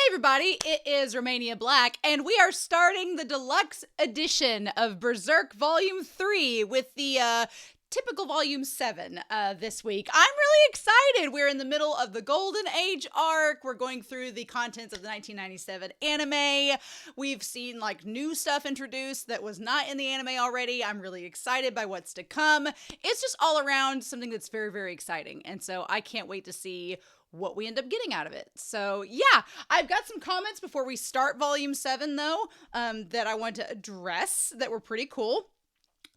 everybody, it is Romania Black, and we are starting the deluxe edition of Berserk Volume 3 with the typical Volume 7 this week. I'm really excited. We're in the middle of the Golden Age arc. We're going through the contents of the 1997 anime. We've seen like new stuff introduced that was not in the anime already. I'm really excited by what's to come. It's just all around something that's very, very exciting, and so I can't wait to see what we end up getting out of it. So yeah, I've got some comments before we start Volume 7 though, that I want to address that were pretty cool.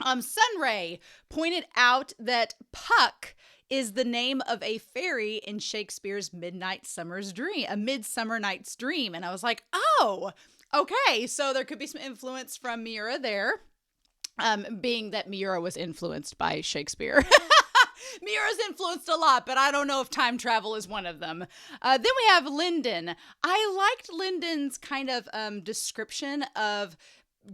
Sunray pointed out that Puck is the name of a fairy in Shakespeare's Midsummer Night's Dream. And I was like, oh, okay. So there could be some influence from Miura there, being that Miura was influenced by Shakespeare. Miura's influenced a lot, but I don't know if time travel is one of them. Then we have Lyndon. I liked Lyndon's kind of description of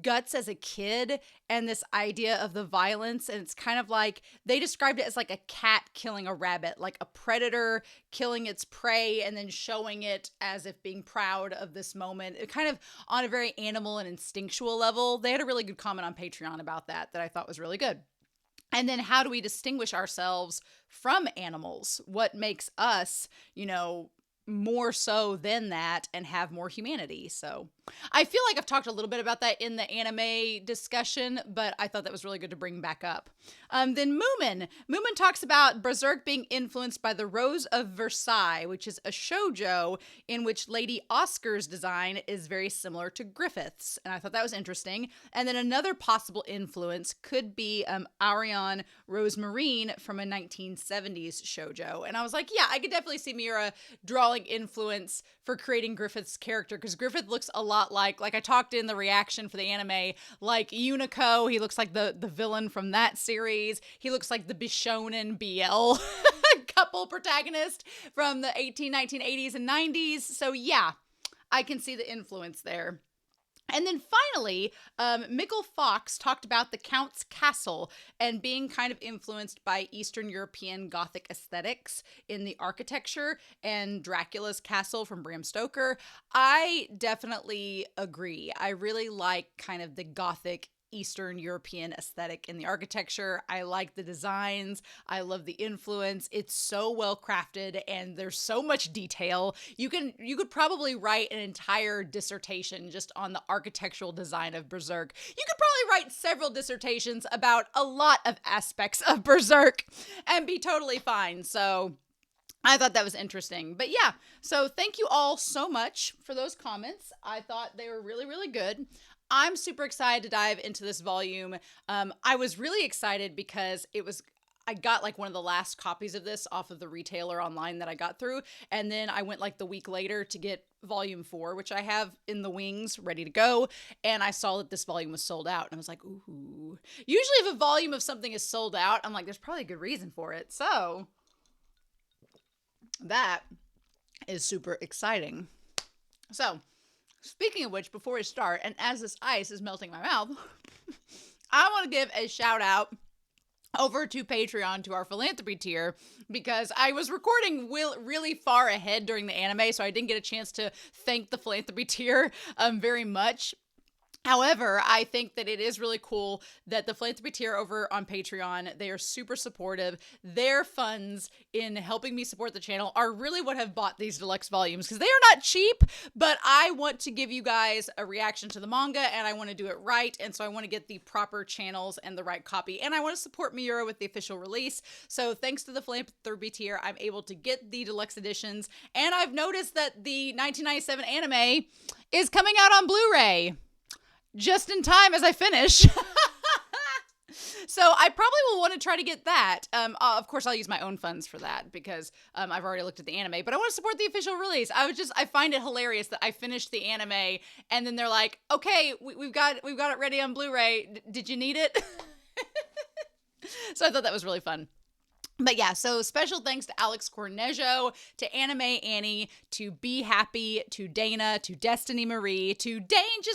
Guts as a kid and this idea of the violence. And it's kind of like they described it as like a cat killing a rabbit, like a predator killing its prey and then showing it as if being proud of this moment. It kind of on a very animal and instinctual level. They had a really good comment on Patreon about that I thought was really good. And then how do we distinguish ourselves from animals? What makes us, more so than that and have more humanity? So I feel like I've talked a little bit about that in the anime discussion, but I thought that was really good to bring back up. Then Moomin talks about Berserk being influenced by the Rose of Versailles, which is a shoujo in which Lady Oscar's design is very similar to Griffith's. And I thought that was interesting. And then another possible influence could be Ariane Rosemarine from a 1970s shoujo. And I was like, yeah, I could definitely see Miura drawing influence for creating Griffith's character, because Griffith looks a lot like I talked in the reaction for the anime, like Unico. He looks like the villain from that series. He looks like the Bishonen BL couple protagonist from the 1980s and 90s. So yeah, I can see the influence there. And then finally, Mikkel Fox talked about the Count's Castle and being kind of influenced by Eastern European Gothic aesthetics in the architecture and Dracula's castle from Bram Stoker. I definitely agree. I really like kind of the Gothic Eastern European aesthetic in the architecture. I like the designs. I love the influence. It's so well crafted and there's so much detail. You could probably write an entire dissertation just on the architectural design of Berserk. You could probably write several dissertations about a lot of aspects of Berserk and be totally fine. So I thought that was interesting. But yeah, so thank you all so much for those comments. I thought they were really, really good. I'm super excited to dive into this volume. I was really excited because I got like one of the last copies of this off of the retailer online that I got through. And then I went like the week later to get volume 4, which I have in the wings ready to go. And I saw that this volume was sold out. And I was like, ooh. Usually if a volume of something is sold out, I'm like, there's probably a good reason for it. So that is super exciting. So speaking of which, before we start, and as this ice is melting in my mouth, I want to give a shout out over to Patreon, to our philanthropy tier, because I was recording really far ahead during the anime, so I didn't get a chance to thank the philanthropy tier very much. However, I think that it is really cool that the philanthropy tier over on Patreon, they are super supportive. Their funds in helping me support the channel are really what have bought these deluxe volumes, because they are not cheap, but I want to give you guys a reaction to the manga and I want to do it right. And so I want to get the proper channels and the right copy, and I want to support Miura with the official release. So thanks to the philanthropy tier, I'm able to get the deluxe editions. And I've noticed that the 1997 anime is coming out on Blu-ray just in time as I finish. So I probably will want to try to get that. Of course, I'll use my own funds for that because I've already looked at the anime, but I want to support the official release. I find it hilarious that I finished the anime and then they're like, okay, we've got it ready on Blu-ray. Did you need it? So I thought that was really fun. But yeah, so special thanks to Alex Cornejo, to Anime Annie, to Be Happy, to Dana, to Destiny Marie, to Danger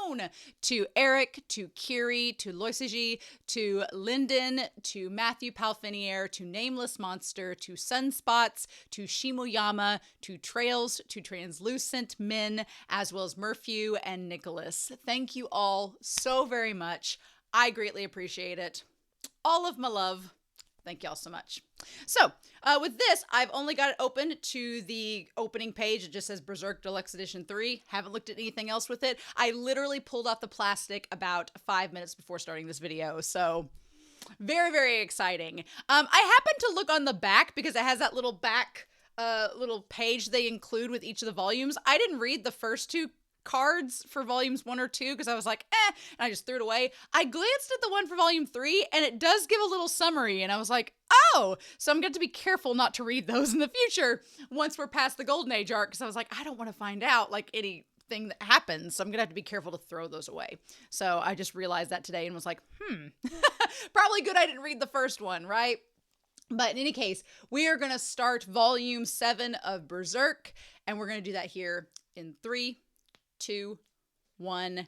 Zone, to Eric, to Kiri, to Loisiji, to Lyndon, to Matthew Palfinier, to Nameless Monster, to Sunspots, to Shimoyama, to Trails, to Translucent Men, as well as Murphew and Nicholas. Thank you all so very much. I greatly appreciate it. All of my love. Thank y'all so much. So, with this, I've only got it open to the opening page. It just says Berserk Deluxe Edition 3. Haven't looked at anything else with it. I literally pulled off the plastic about 5 minutes before starting this video. So, very, very exciting. I happened to look on the back because it has that little back little page they include with each of the volumes. I didn't read the first two cards for volumes 1 or 2 because I was like, and I just threw it away. I glanced at the one for volume 3 and it does give a little summary, and I was like, oh, so I'm going to be careful not to read those in the future once we're past the Golden Age arc, because I was like, I don't want to find out like anything that happens, so I'm gonna have to be careful to throw those away. So I just realized that today and was like, probably good I didn't read the first one, right? But in any case, we are going to start volume 7 of Berserk, and we're going to do that here in 3, 2, 1,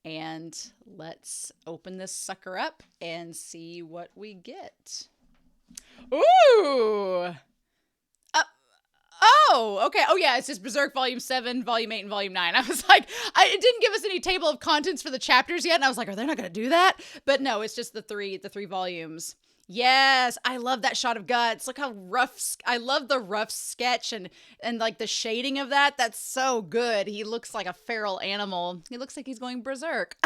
and let's open this sucker up and see what we get. Ooh! Oh, okay. Oh, yeah, it's just Berserk Volume 7, Volume 8, and Volume 9. I was like, it didn't give us any table of contents for the chapters yet, and I was like, are they not going to do that? But no, it's just the three volumes. Yes, I love that shot of Guts. Look how rough. I love the rough sketch and like the shading of that. That's so good. He looks like a feral animal. He looks like he's going berserk.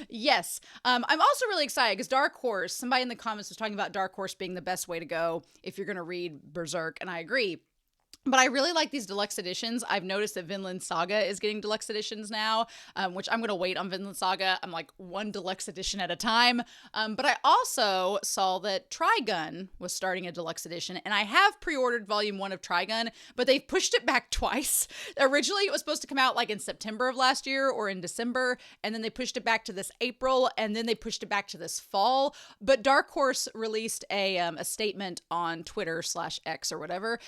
Yes. I'm also really excited because Dark Horse, somebody in the comments was talking about Dark Horse being the best way to go if you're going to read Berserk, and I agree. But I really like these deluxe editions. I've noticed that Vinland Saga is getting deluxe editions now, which I'm going to wait on Vinland Saga. I'm like one deluxe edition at a time. But I also saw that Trigun was starting a deluxe edition, and I have pre-ordered volume 1 of Trigun, but they've pushed it back twice. Originally, it was supposed to come out like in September of last year or in December, and then they pushed it back to this April, and then they pushed it back to this fall. But Dark Horse released a statement on Twitter/X or whatever,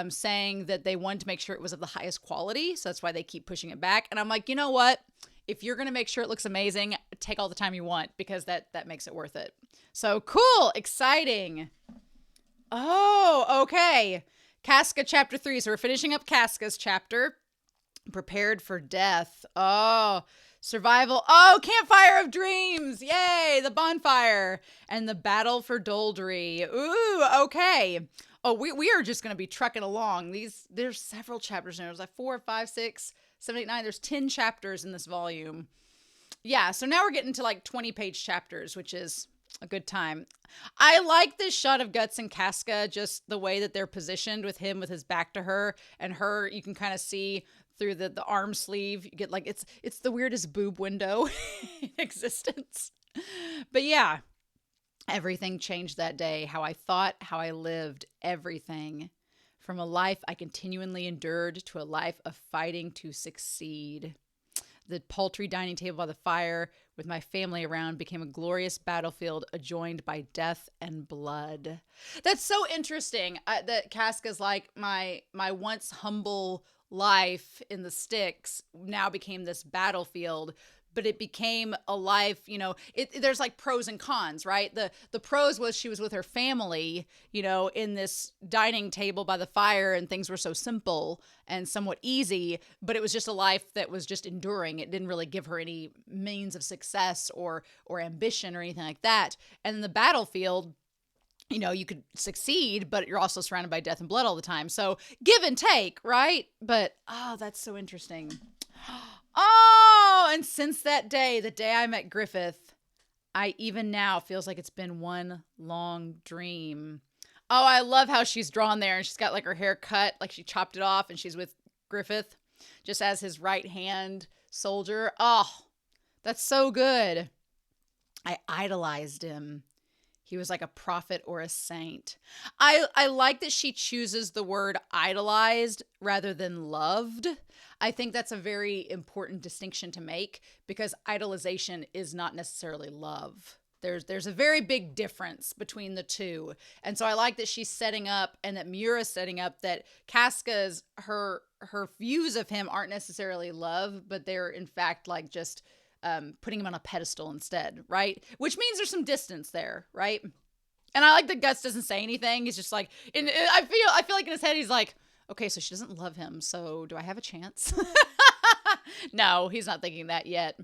saying that they wanted to make sure it was of the highest quality, so that's why they keep pushing it back. And I'm like, you know what? If you're gonna make sure it looks amazing, take all the time you want, because that makes it worth it. So cool, exciting. Oh, okay. Casca chapter 3. So we're finishing up Casca's chapter. Prepared for death. Oh, survival. Oh, Campfire of Dreams. Yay, the bonfire and the battle for Doldrey. Ooh, okay. Oh, we are just going to be trucking along. There's several chapters in there. There's like 4, 5, 6, 7, 8, 9. There's 10 chapters in this volume. Yeah, so now we're getting to like 20-page chapters, which is a good time. I like this shot of Guts and Casca, just the way that they're positioned with him with his back to her, and her, you can kind of see through the arm sleeve. You get like, it's the weirdest boob window in existence. But yeah. Everything changed that day. How I thought, how I lived, everything. From a life I continually endured to a life of fighting to succeed. The paltry dining table by the fire with my family around became a glorious battlefield adjoined by death and blood. That's so interesting that Casca's like, my once humble life in the sticks now became this battlefield. But it became a life, you know, there's like pros and cons, right? The pros was she was with her family, you know, in this dining table by the fire, and things were so simple and somewhat easy, but it was just a life that was just enduring. It didn't really give her any means of success or ambition or anything like that. And in the battlefield, you know, you could succeed, but you're also surrounded by death and blood all the time. So give and take, right? But, oh, that's so interesting. Oh, and since that day, the day I met Griffith, I even now feels like it's been one long dream. Oh, I love how she's drawn there, and she's got like her hair cut, like she chopped it off, and she's with Griffith just as his right hand soldier. Oh, that's so good. I idolized him. He was like a prophet or a saint. I like that she chooses the word idolized rather than loved. I think that's a very important distinction to make, because idolization is not necessarily love. There's a very big difference between the two. And so I like that she's setting up, and that Miura's setting up, that Casca's, her views of him aren't necessarily love, but they're in fact like just putting him on a pedestal instead, right? Which means there's some distance there, right? And I like that Guts doesn't say anything. He's just like, I feel like in his head he's like, okay, so she doesn't love him, so do I have a chance? No, he's not thinking that yet.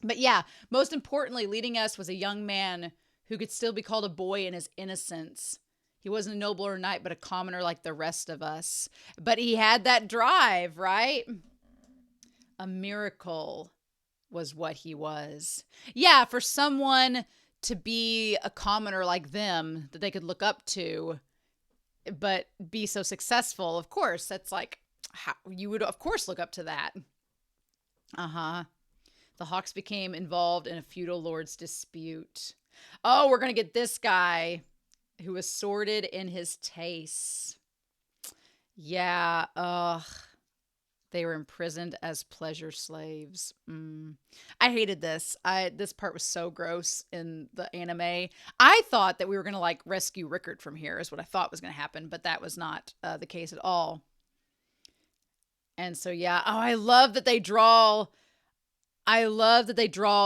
But yeah, most importantly, leading us was a young man who could still be called a boy in his innocence. He wasn't a noble or a knight, but a commoner like the rest of us. But he had that drive, right? A miracle was what he was. Yeah, for someone to be a commoner like them that they could look up to, but be so successful, of course, that's like, how you would, of course, look up to that. The Hawks became involved in a feudal lord's dispute. Oh, we're going to get this guy who was sordid in his tastes. Yeah, they were imprisoned as pleasure slaves. I hated this. This part was so gross in the anime. I thought that we were going to like rescue Rickard from here is what I thought was going to happen, but that was not the case at all. And so, yeah. Oh, I love that they draw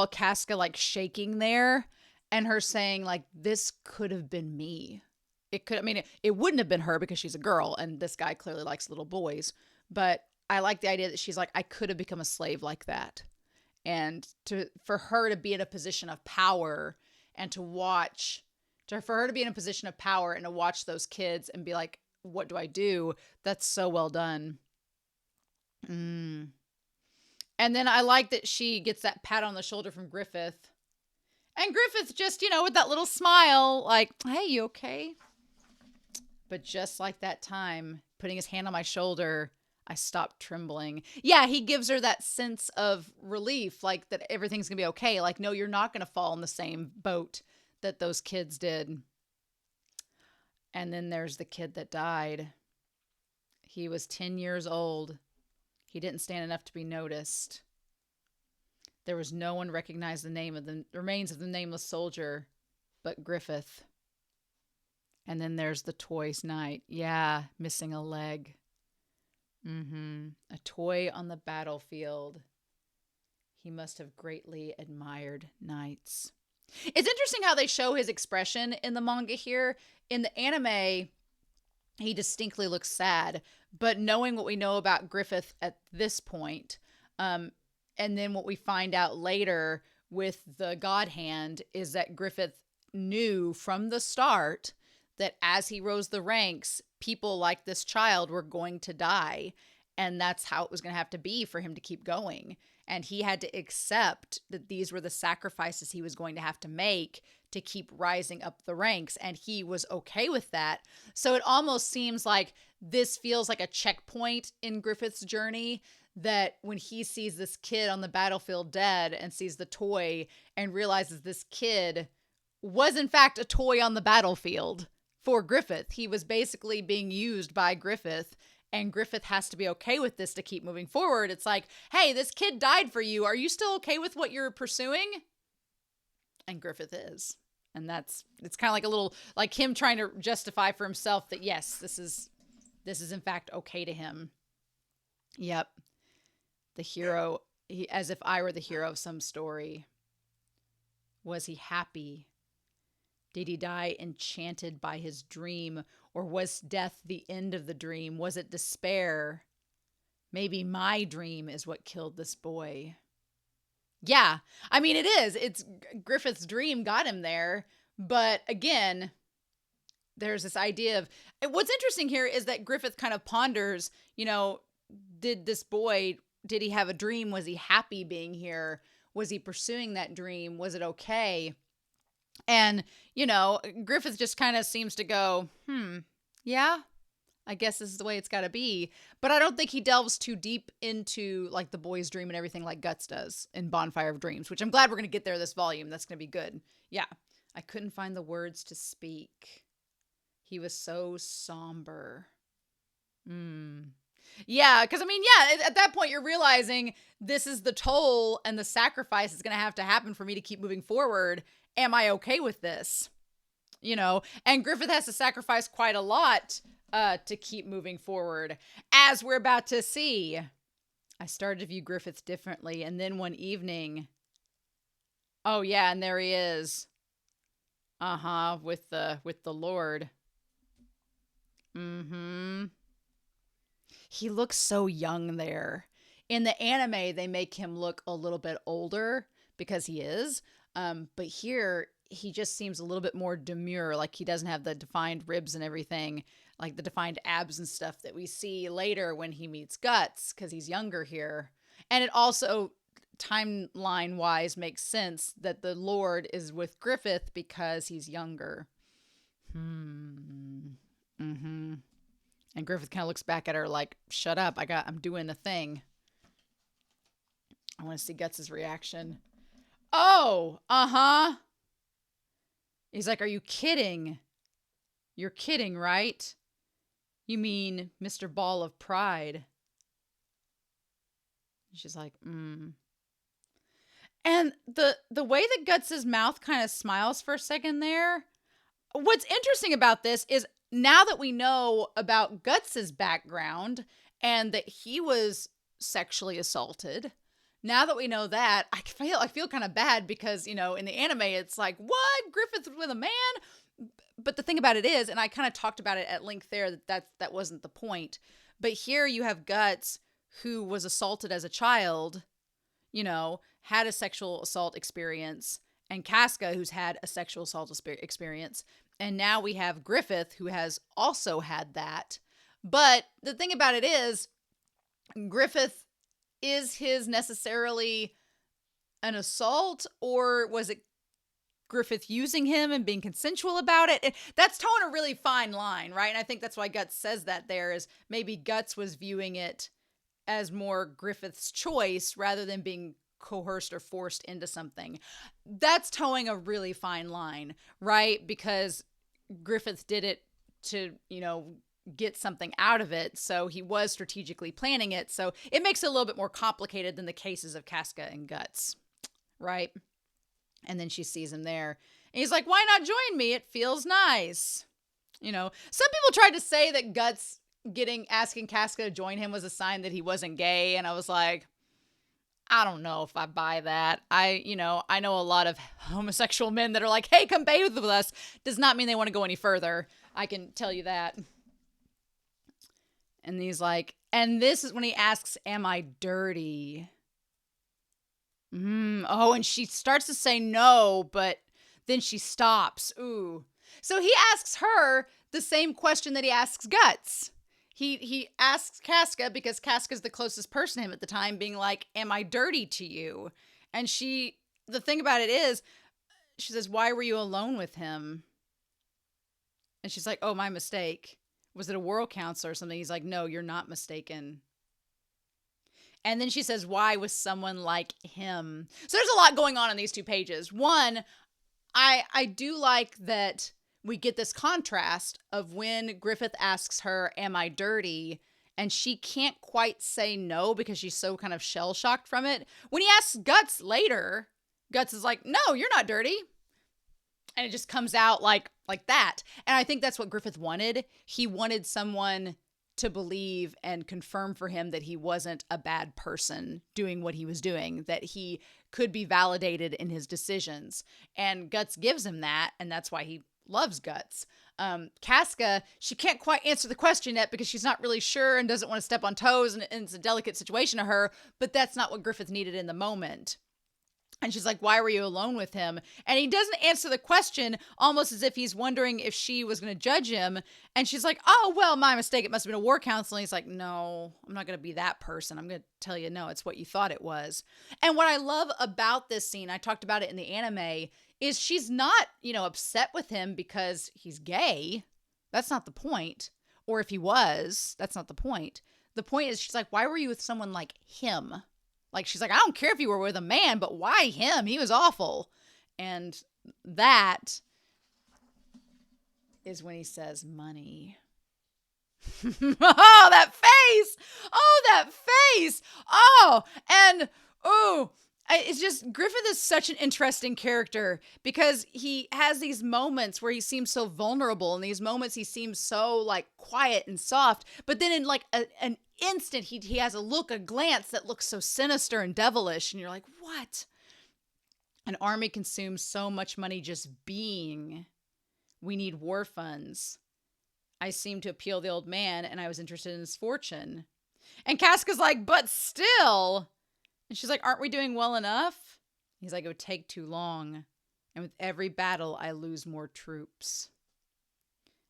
Casca like shaking there and her saying like, this could have been me. It wouldn't have been her because she's a girl and this guy clearly likes little boys. But I like the idea that she's like, I could have become a slave like that. And for her to be in a position of power and for her to be in a position of power and to watch those kids and be like, what do I do? That's so well done. And then I like that she gets that pat on the shoulder from Griffith. And Griffith just, with that little smile, like, hey, you okay? But just like that time, putting his hand on my shoulder, I stopped trembling. Yeah, he gives her that sense of relief, like that everything's going to be okay. Like, no, you're not going to fall in the same boat that those kids did. And then there's the kid that died. He was 10 years old. He didn't stand enough to be noticed. There was no one recognized the name of the remains of the nameless soldier but Griffith. And then there's the toy knight. Yeah, missing a leg. A toy on the battlefield. He must have greatly admired knights. It's interesting how they show his expression in the manga here. In the anime, he distinctly looks sad. But knowing what we know about Griffith at this point, and then what we find out later with the God Hand is that Griffith knew from the start that as he rose the ranks, people like this child were going to die. And that's how it was going to have to be for him to keep going. And he had to accept that these were the sacrifices he was going to have to make to keep rising up the ranks. And he was okay with that. So it almost seems like this feels like a checkpoint in Griffith's journey, that when he sees this kid on the battlefield dead and sees the toy and realizes this kid was in fact a toy on the battlefield for Griffith. He was basically being used by Griffith, and Griffith has to be okay with this to keep moving forward. It's like, hey, this kid died for you. Are you still okay with what you're pursuing? And Griffith is. And it's kind of like a little, like him trying to justify for himself that yes, this is in fact okay to him. Yep. The hero, as if I were the hero of some story. Was he happy? Did he die enchanted by his dream? Or was death the end of the dream? Was it despair? Maybe my dream is what killed this boy. Yeah, I mean, it is. It's Griffith's dream got him there. But again, there's this idea of, what's interesting here is that Griffith kind of ponders, did he have a dream? Was he happy being here? Was he pursuing that dream? Was it okay? And, Griffith just kind of seems to go, yeah, I guess this is the way it's got to be. But I don't think he delves too deep into like the boy's dream and everything like Guts does in Bonfire of Dreams, which I'm glad we're going to get there this volume. That's going to be good. Yeah. I couldn't find the words to speak. He was so somber. Yeah, because at that point you're realizing this is the toll and the sacrifice is going to have to happen for me to keep moving forward. am I okay with this? You know, and Griffith has to sacrifice quite a lot to keep moving forward, as we're about to see. I started to view Griffith differently, and then one evening, oh yeah, and there he is. With the Lord. He looks so young there. In the anime, they make him look a little bit older because he is. But here, he just seems a little bit more demure. Like he doesn't have the defined ribs and everything, like the defined abs and stuff that we see later when he meets Guts, because he's younger here. And it also, timeline-wise, makes sense that the Lord is with Griffith because he's younger. And Griffith kind of looks back at her like, shut up, I'm doing the thing. I want to see Guts' reaction. Oh, He's like, are you kidding? You're kidding, right? You mean Mr. Ball of Pride? She's like, And the way that Guts' mouth kind of smiles for a second there, what's interesting about this is now that we know about Guts' background and that he was sexually assaulted, now that we know that, I feel kind of bad because, you know, in the anime, it's like, what? Griffith with a man? But the thing about it is, and I kind of talked about it at length there, that wasn't the point. But here you have Guts, who was assaulted as a child, you know, had a sexual assault experience, and Casca, who's had a sexual assault experience. And now we have Griffith, who has also had that. But the thing about it is, Griffith, is his necessarily an assault, or was it Griffith using him and being consensual about it? That's towing a really fine line, right? And I think that's why Guts says that there is maybe Guts was viewing it as more Griffith's choice rather than being coerced or forced into something. That's towing a really fine line, right? Because Griffith did it to, you know, get something out of it. So he was strategically planning it. So it makes it a little bit more complicated than the cases of Casca and Guts, right? And then she sees him there. And he's like, why not join me? It feels nice. You know, some people tried to say that Guts asking Casca to join him was a sign that he wasn't gay. And I was like, I don't know if I buy that. I know a lot of homosexual men that are like, hey, come bathe with us. Does not mean they want to go any further. I can tell you that. And he's like, and this is when he asks, am I dirty? Oh, and she starts to say no, but then she stops. Ooh. So he asks her the same question that he asks Guts. He asks Casca because Casca's the closest person to him at the time, being like, am I dirty to you? And the thing about it is, she says, why were you alone with him? And she's like, oh, my mistake. Was it a world council or something? He's like, no, you're not mistaken. And then she says, why with someone like him? So there's a lot going on in these 2 pages. One, I do like that we get this contrast of when Griffith asks her, am I dirty? And she can't quite say no because she's so kind of shell-shocked from it. When he asks Guts later, Guts is like, no, you're not dirty. And it just comes out like that. And I think that's what Griffith wanted. He wanted someone to believe and confirm for him that he wasn't a bad person doing what he was doing, that he could be validated in his decisions. And Guts gives him that, and that's why he loves Guts. Casca, she can't quite answer the question yet because she's not really sure and doesn't want to step on toes, and it's a delicate situation to her, but that's not what Griffith needed in the moment. And she's like, why were you alone with him? And he doesn't answer the question, almost as if he's wondering if she was going to judge him. And she's like, oh, well, my mistake. It must have been a war council. And he's like, no, I'm not going to be that person. I'm going to tell you, no, it's what you thought it was. And what I love about this scene, I talked about it in the anime, is she's not, upset with him because he's gay. That's not the point. Or if he was, that's not the point. The point is, she's like, why were you with someone like him? Like, she's like, I don't care if you were with a man, but why him? He was awful. And that is when he says money. Oh, that face. Oh, that face. Oh, and It's just Griffith is such an interesting character because he has these moments where he seems so vulnerable, and these moments he seems so like quiet and soft, but then in like an instant he has a glance that looks so sinister and devilish, and you're like, what? An army consumes so much money just being. We need war funds. I seem to appeal the old man, and I was interested in his fortune. And Casca's like, but still. And she's like, aren't we doing well enough? He's like, it would take too long. And with every battle, I lose more troops.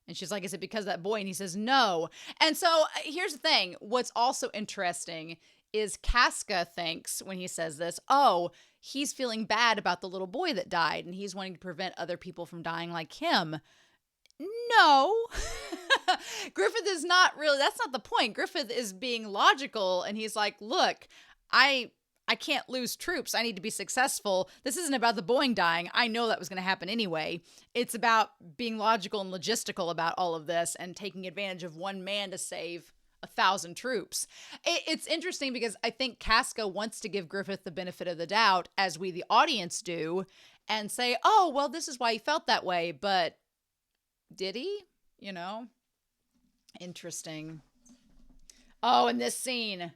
And she's like, is it because of that boy? And he says, no. And so here's the thing. What's also interesting is Casca thinks when he says this, oh, he's feeling bad about the little boy that died, and he's wanting to prevent other people from dying like him. No. Griffith is not really, that's not the point. Griffith is being logical, and he's like, look, I can't lose troops. I need to be successful. This isn't about the Boeing dying. I know that was going to happen anyway. It's about being logical and logistical about all of this and taking advantage of one man to save 1,000 troops. It's interesting because I think Casca wants to give Griffith the benefit of the doubt, as we, the audience, do, and say, oh, well, this is why he felt that way. But did he? You know? Interesting. Oh, and this scene.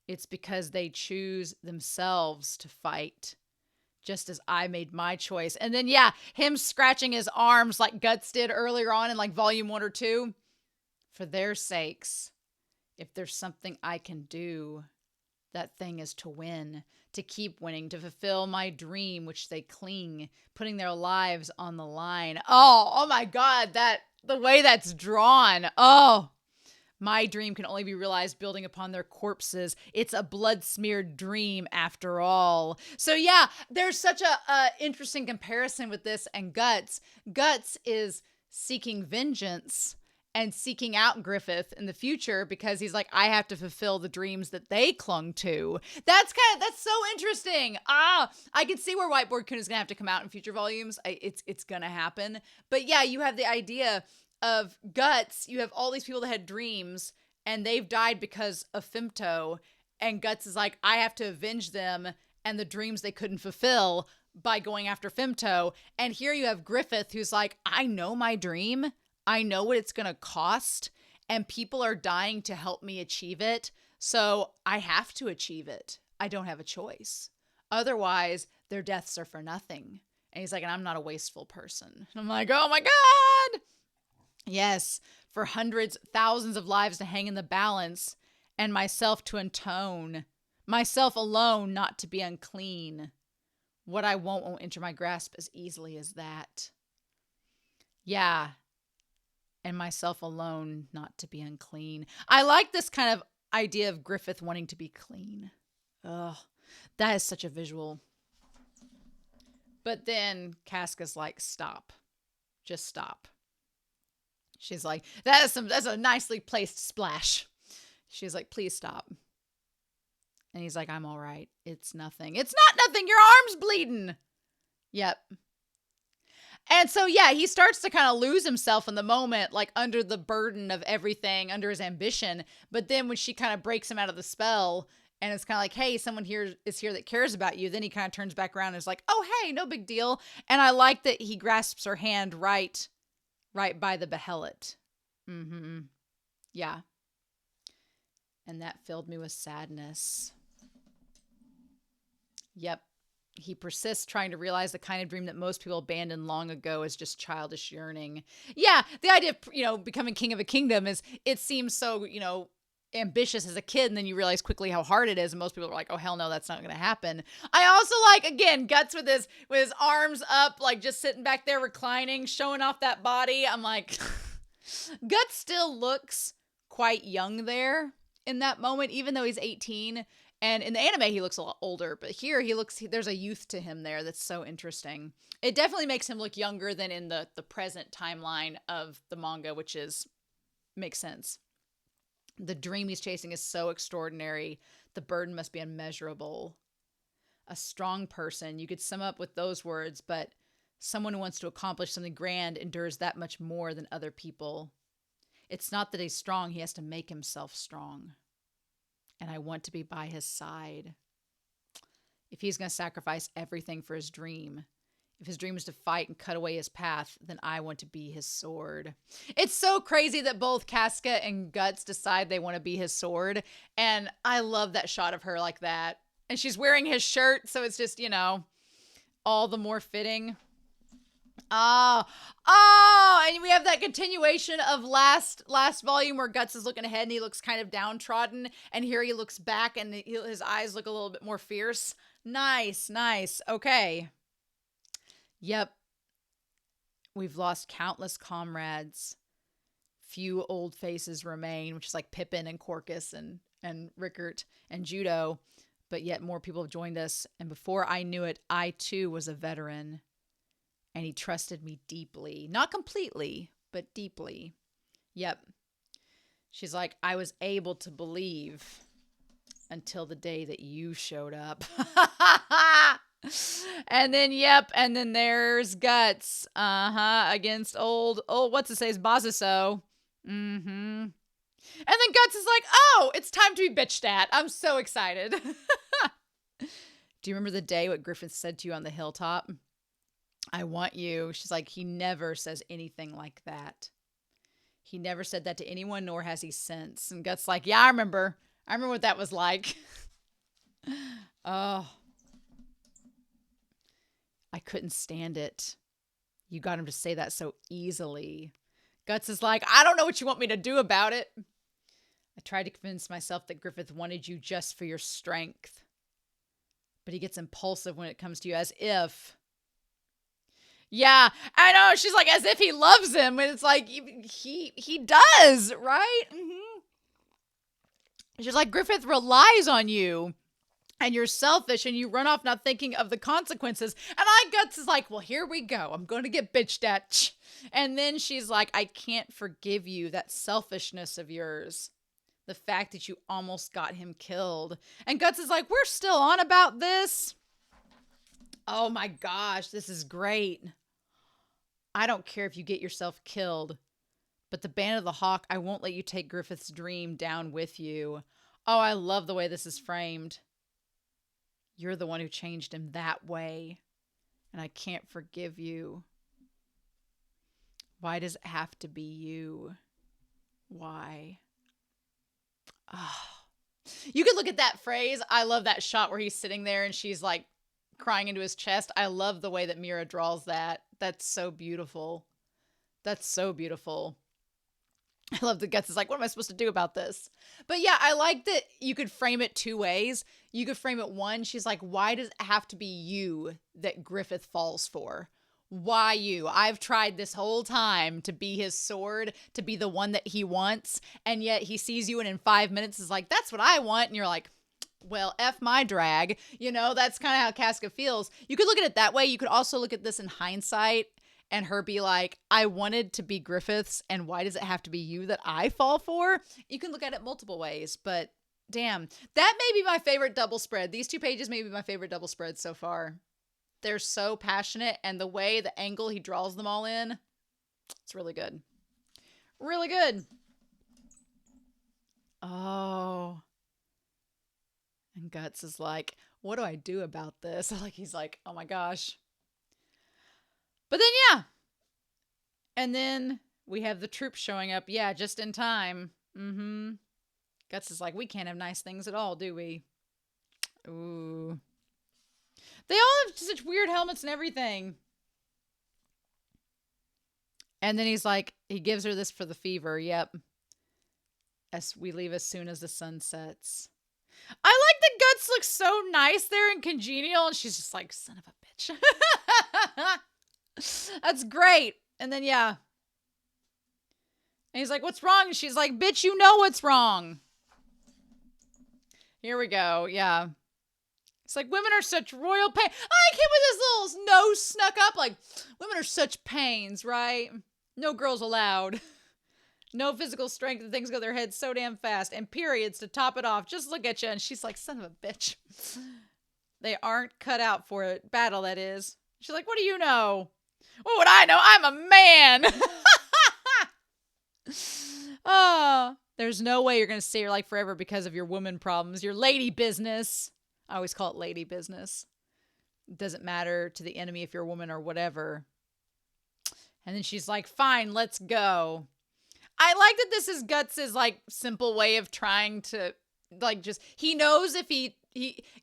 It's because they choose themselves to fight, just as I made my choice. And then, yeah, him scratching his arms like Guts did earlier on in like volume 1 or 2. For their sakes, if there's something I can do, that thing is to win, to keep winning, to fulfill my dream, which they cling, putting their lives on the line. Oh my God, the way that's drawn. Oh. My dream can only be realized building upon their corpses. It's a blood-smeared dream after all. So yeah, there's such a interesting comparison with this and Guts. Guts is seeking vengeance and seeking out Griffith in the future because he's like, I have to fulfill the dreams that they clung to. That's so interesting. I can see where Whiteboard Kun is gonna have to come out in future volumes. It's gonna happen. But yeah, you have the idea of Guts. You have all these people that had dreams and they've died because of Femto, and Guts is like, I have to avenge them and the dreams they couldn't fulfill by going after Femto. And here you have Griffith who's like, I know my dream, I know what it's gonna cost, and people are dying to help me achieve it, so I have to achieve it. I don't have a choice, otherwise their deaths are for nothing. And he's like, and I'm not a wasteful person. And I'm like, oh my God. Yes, for hundreds, thousands of lives to hang in the balance, and myself to atone, myself alone not to be unclean. What I won't enter my grasp as easily as that. Yeah, and myself alone not to be unclean. I like this kind of idea of Griffith wanting to be clean. Ugh, that is such a visual. But then Casca's like, stop. Just stop. She's like, that's a nicely placed splash. She's like, please stop. And he's like, I'm all right. It's nothing. It's not nothing. Your arm's bleeding. Yep. And so, yeah, he starts to kind of lose himself in the moment, like under the burden of everything, under his ambition. But then when she kind of breaks him out of the spell and it's kind of like, hey, someone here is here that cares about you, then he kind of turns back around and is like, oh, hey, no big deal. And I like that he grasps her hand right by the behelit. Mm-hmm. Yeah. And that filled me with sadness. Yep. He persists trying to realize the kind of dream that most people abandoned long ago as just childish yearning. Yeah, the idea of, becoming king of a kingdom it seems so, ambitious as a kid, and then you realize quickly how hard it is, and most people are like, oh hell no, that's not gonna happen. I also like, again, Guts with his arms up, like just sitting back there reclining, showing off that body. I'm like, Guts still looks quite young there in that moment, even though he's 18. And in the anime he looks a lot older, but here there's a youth to him there that's so interesting. It definitely makes him look younger than in the present timeline of the manga, which makes sense. The dream he's chasing is so extraordinary. The burden must be immeasurable. A strong person, you could sum up with those words, but someone who wants to accomplish something grand endures that much more than other people. It's not that he's strong, he has to make himself strong. And I want to be by his side. If he's going to sacrifice everything for his dream, if his dream is to fight and cut away his path, then I want to be his sword. It's so crazy that both Casca and Guts decide they want to be his sword. And I love that shot of her like that. And she's wearing his shirt, so it's just, all the more fitting. And we have that continuation of last volume where Guts is looking ahead and he looks kind of downtrodden. And here he looks back and his eyes look a little bit more fierce. Nice. Okay. Yep. We've lost countless comrades. Few old faces remain, which is like Pippin and Corcus and Rickert and Judo. But yet more people have joined us. And before I knew it, I too was a veteran. And he trusted me deeply. Not completely, but deeply. Yep. She's like, I was able to believe until the day that you showed up. And then there's Guts. Against old what's it say? Baziso. And then Guts is like, oh, it's time to be bitched at. I'm so excited. Do you remember the day what Griffith said to you on the hilltop? I want you. She's like, he never says anything like that. He never said that to anyone, nor has he since. And Guts like, yeah, I remember what that was like. Oh. I couldn't stand it. You got him to say that so easily. Guts is like, I don't know what you want me to do about it. I tried to convince myself that Griffith wanted you just for your strength. But he gets impulsive when it comes to you, as if. Yeah, I know. She's like, as if he loves him. And it's like, he does, right? Mm-hmm. She's like, Griffith relies on you. And you're selfish and you run off not thinking of the consequences. And Guts is like, well, here we go. I'm going to get bitched at. And then she's like, I can't forgive you, that selfishness of yours. The fact that you almost got him killed. And Guts is like, we're still on about this. Oh my gosh, this is great. I don't care if you get yourself killed. But the Band of the Hawk, I won't let you take Griffith's dream down with you. Oh, I love the way this is framed. You're the one who changed him that way. And I can't forgive you. Why does it have to be you? Why? Oh. You could look at that phrase. I love that shot where he's sitting there and she's like crying into his chest. I love the way that Mira draws that. That's so beautiful. That's so beautiful. I love that Guts is like, what am I supposed to do about this? But yeah, I like that you could frame it two ways. You could frame it one, she's like, why does it have to be you that Griffith falls for? Why you? I've tried this whole time to be his sword, to be the one that he wants, and yet he sees you and in 5 minutes is like, that's what I want. And you're like, well, F my drag. That's kind of how Casca feels. You could look at it that way. You could also look at this in hindsight and her be like, I wanted to be Griffith's, and why does it have to be you that I fall for? You can look at it multiple ways, but damn, that may be my favorite double spread. These 2 pages may be my favorite double spread so far. They're so passionate, and the way, the angle he draws them all in, it's really good. Really good. Oh. And Guts is like, what do I do about this? He's like, oh my gosh. But then, yeah. And then we have the troops showing up. Yeah, just in time. Mm-hmm. Guts is like, we can't have nice things at all, do we? Ooh. They all have such weird helmets and everything. And then he's like, he gives her this for the fever. Yep. As we leave as soon as the sun sets. I like that Guts looks so nice there and congenial. And she's just like, son of a bitch. That's great. And then, yeah. And he's like, what's wrong? And she's like, bitch, you know what's wrong. Here we go. Yeah. It's like, women are such royal pain. I came with this little nose snuck up. Like, women are such pains, right? No girls allowed. No physical strength and things go their heads so damn fast. And periods to top it off. Just look at you. And she's like, son of a bitch. They aren't cut out for it. Battle, that is. She's like, what do you know? What would I know? I'm a man. Oh, there's no way you're going to stay here like forever because of your woman problems. Your lady business. I always call it lady business. It doesn't matter to the enemy if you're a woman or whatever. And then she's like, fine, let's go. I like that this is Guts' like simple way of trying to like just, he knows if he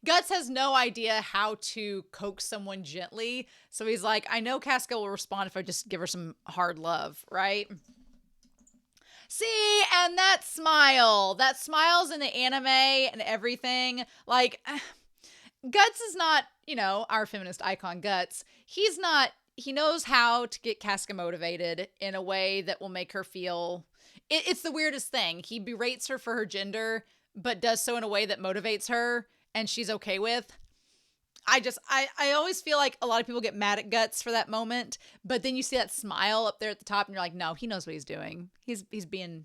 Guts has no idea how to coax someone gently. So he's like, I know Casca will respond if I just give her some hard love, right? See, and that smile's in the anime and everything. Like, Guts is not, you know, our feminist icon Guts. He knows how to get Casca motivated in a way that will make her feel, it's the weirdest thing. He berates her for her gender, but does so in a way that motivates her and she's okay with. I always feel like a lot of people get mad at Guts for that moment, but then you see that smile up there at the top and you're like, no, he knows what he's doing. He's doing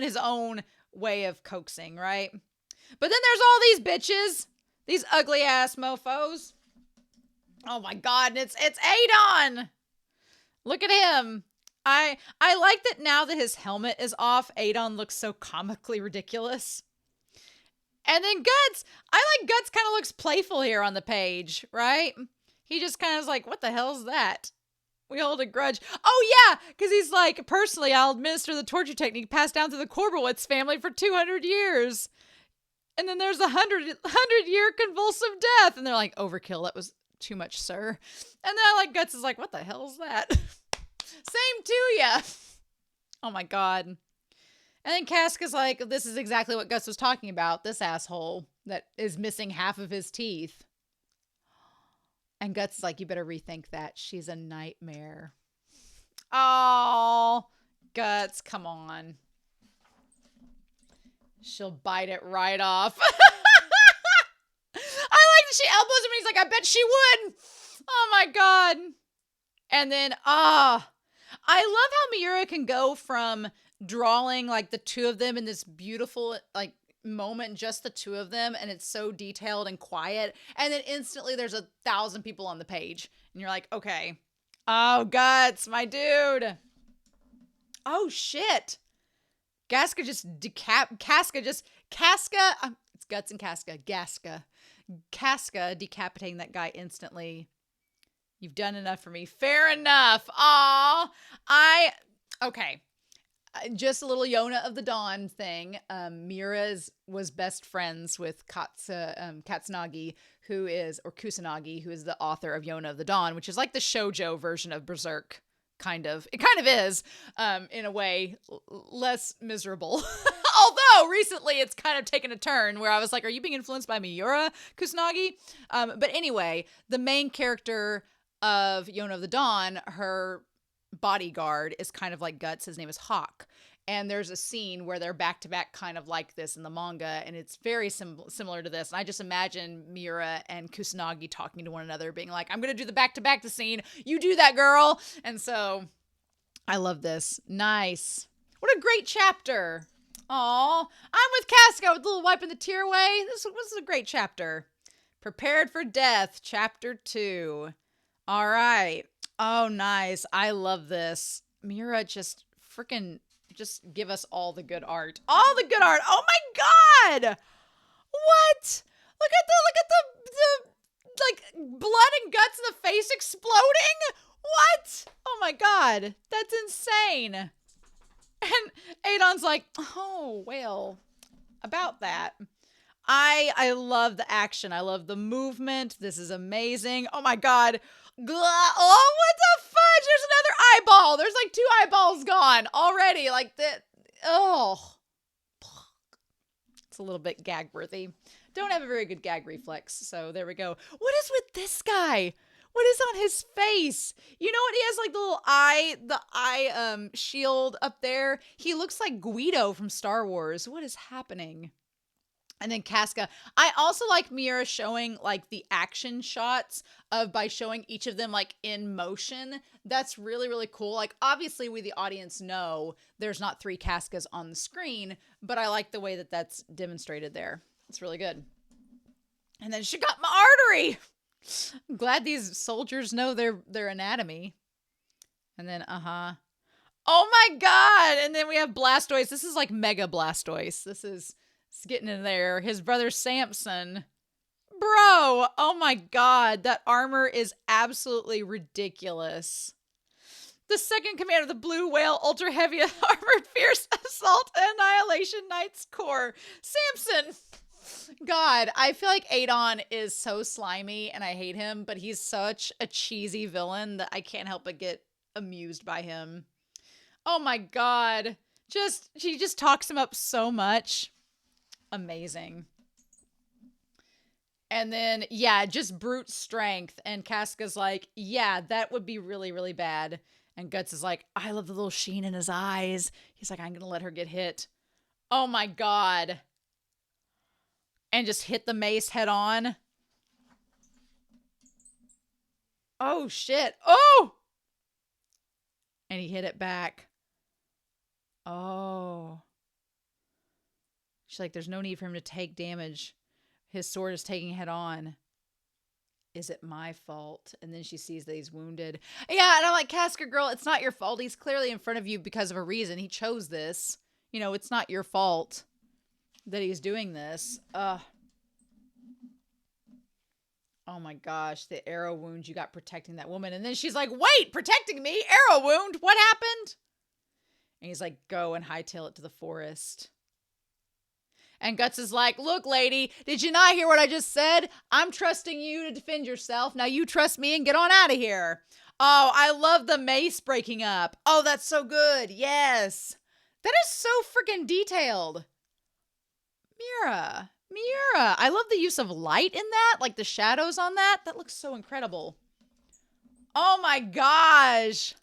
his own way of coaxing, right? But then there's all these bitches, these ugly ass mofos. Oh my God, it's Adon. Look at him. I like that now that his helmet is off, Adon looks so comically ridiculous. And then Guts, I like Guts kind of looks playful here on the page, right? He just kind of is like, what the hell's that? We hold a grudge. Oh yeah, because he's like, personally, I'll administer the torture technique passed down through the Corbowitz family for 200 years. And then there's a 100-year convulsive death. And they're like, overkill, that was too much, sir. And then like Guts is like, what the hell is that? Same to ya. Oh my God. And then Casca's like, this is exactly what Guts was talking about. This asshole that is missing half of his teeth. And Guts is like, you better rethink that. She's a nightmare. Oh, Guts, come on. She'll bite it right off. I like that she elbows him and he's like, I bet she would. Oh my God. And then, I love how Miura can go from drawing like the two of them in this beautiful like moment, just the two of them, and it's so detailed and quiet, and then instantly there's 1,000 people on the page and you're like, okay, oh Guts, my dude. Oh shit, Casca just it's Guts and Casca decapitating that guy instantly. You've done enough for me. Fair enough. Okay. Just a little Yona of the Dawn thing. Miura was best friends with Kusanagi, who is the author of Yona of the Dawn, which is like the shoujo version of Berserk, kind of. It kind of is, in a way, less miserable. Although recently it's kind of taken a turn where I was like, are you being influenced by Miura Kusanagi? But anyway, the main character of Yona of the Dawn, her bodyguard is kind of like Guts. His name is Hawk. And there's a scene where they're back to back kind of like this in the manga. And it's very similar to this. And I just imagine Miura and Kusanagi talking to one another, being like, I'm going to do the back to back scene. You do that, girl. And so I love this. Nice. What a great chapter. Aw, I'm with Casca with a little wiping the tear away. This is a great chapter. Prepared for Death, chapter 2. All right. Oh, nice. I love this. Miura just give us all the good art. All the good art. Oh my God. What? Look at the like blood and guts in the face exploding. What? Oh my God. That's insane. And Adon's like, oh, well, about that. I love the action. I love the movement. This is amazing. Oh my God. Oh, what the fudge? There's another eyeball. There's like 2 eyeballs gone already. Like that. Oh, it's a little bit gag worthy. Don't have a very good gag reflex. So there we go. What is with this guy? What is on his face? You know what? He has like the eye shield up there. He looks like Guido from Star Wars. What is happening? And then Casca. I also like Miura showing like the action shots by showing each of them like in motion. That's really, really cool. Like obviously we, the audience, know there's not 3 Cascas on the screen, but I like the way that that's demonstrated there. It's really good. And then she got my artery. I'm glad these soldiers know their anatomy. And then, oh my God. And then we have Blastoise. This is like Mega Blastoise. This is... It's getting in there. His brother Samson. Bro, oh my god, that armor is absolutely ridiculous. The second command of the Blue Whale Ultra Heavy Armored Fierce Assault Annihilation Knights Corps. Samson! God, I feel like Adon is so slimy and I hate him, but he's such a cheesy villain that I can't help but get amused by him. Oh my god. She just talks him up so much. Amazing. And then, yeah, just brute strength. And Casca's like, yeah, that would be really, really bad. And Guts is like, I love the little sheen in his eyes. He's like, I'm going to let her get hit. Oh my god. And just hit the mace head on. Oh shit. Oh! And he hit it back. Oh. She's like, there's no need for him to take damage. His sword is taking head on. Is it my fault? And then she sees that he's wounded. Yeah, and I'm like, Casca girl, it's not your fault. He's clearly in front of you because of a reason. He chose this. You know, it's not your fault that he's doing this. Ugh. Oh my gosh, the arrow wound you got protecting that woman. And then she's like, wait, protecting me? Arrow wound? What happened? And he's like, go and hightail it to the forest. And Guts is like, look, lady, did you not hear what I just said? I'm trusting you to defend yourself. Now you trust me and get on out of here. Oh, I love the mace breaking up. Oh, that's so good. Yes. That is so freaking detailed. Mira. I love the use of light in that. Like the shadows on that. That looks so incredible. Oh my gosh.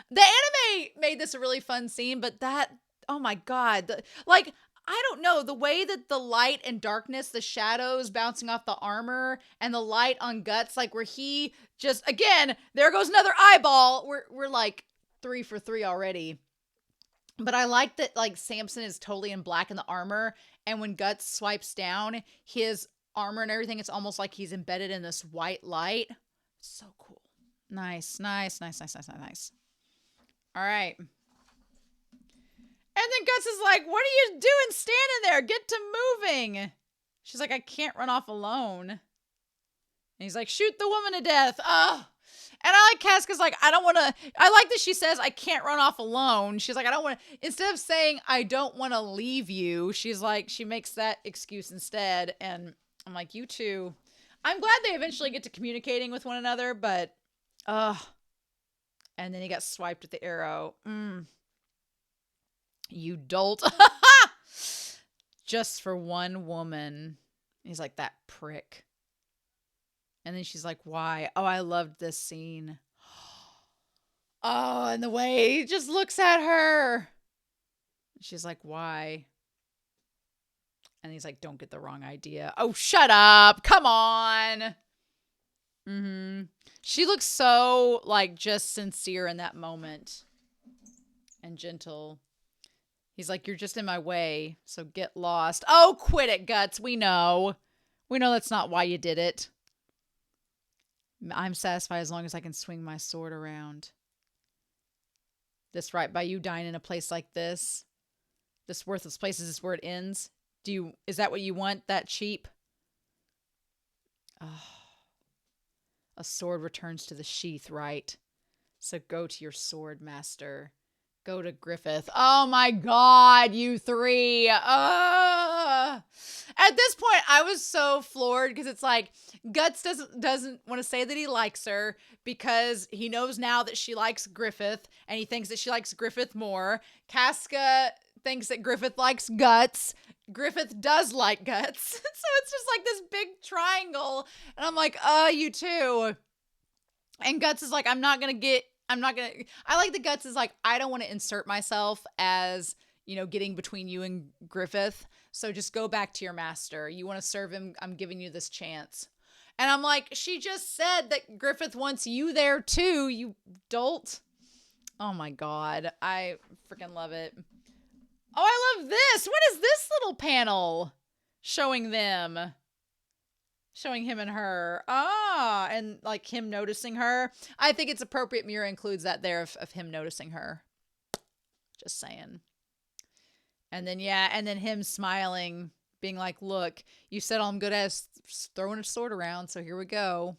The anime made this a really fun scene, but that, oh my god. Like, I don't know, the way that the light and darkness, the shadows bouncing off the armor and the light on Guts, like where he just, again, there goes another eyeball. We're like 3 for 3 already. But I like that, like, Samson is totally in black in the armor, and when Guts swipes down, his armor and everything, it's almost like he's embedded in this white light. So cool. Nice. All right. And then Guts is like, what are you doing standing there? Get to moving. She's like, I can't run off alone. And he's like, shoot the woman to death. Ugh. And I like Casca's like, I don't want to, I like that she says, I can't run off alone. She's like, I don't want to, instead of saying, I don't want to leave you, she's like, she makes that excuse instead. And I'm like, you two, I'm glad they eventually get to communicating with one another, but, and then he got swiped with the arrow. You dolt. Just for one woman. He's like, that prick. And then she's like, why? Oh, I loved this scene. Oh, and the way he just looks at her. She's like, why? And he's like, don't get the wrong idea. Oh, shut up. Come on. She looks so, like, just sincere in that moment. And gentle. He's like, you're just in my way, so get lost. Oh, quit it, Guts. We know. We know that's not why you did it. I'm satisfied as long as I can swing my sword around. This right by you dying in a place like this? This worthless place, is this where it ends? Is that what you want? That cheap? Oh. A sword returns to the sheath, right? So go to your sword, master. Go to Griffith. Oh my god, you three. At this point, I was so floored because it's like Guts doesn't want to say that he likes her because he knows now that she likes Griffith and he thinks that she likes Griffith more. Casca thinks that Griffith likes Guts. Griffith does like Guts. So it's just like this big triangle. And I'm like, you two. And Guts is like, I like the Guts is like, I don't want to insert myself as, you know, getting between you and Griffith. So just go back to your master. You want to serve him? I'm giving you this chance. And I'm like, she just said that Griffith wants you there too, you dolt. Oh my god. I freaking love it. Oh, I love this. What is this little panel showing them? Showing him and her. And like him noticing her. I think it's appropriate Mira includes that there of him noticing her. Just saying. And then, yeah, and then him smiling being like, look, you said all I'm good at is throwing a sword around, so here we go.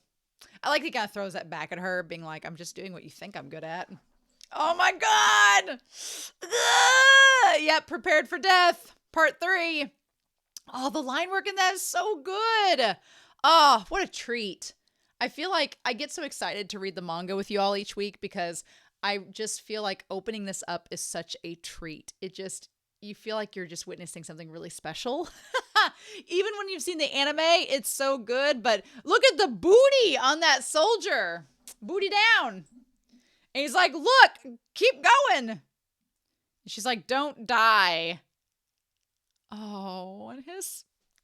I like he kind of throws that back at her, being like, I'm just doing what you think I'm good at. Oh my god! Yep, prepared for death. Part 3. Oh, the line work in that is so good. Oh, what a treat. I feel like I get so excited to read the manga with you all each week because I just feel like opening this up is such a treat. You feel like you're just witnessing something really special. Even when you've seen the anime, it's so good. But look at the booty on that soldier. Booty down. And he's like, look, keep going. And she's like, don't die. Oh, and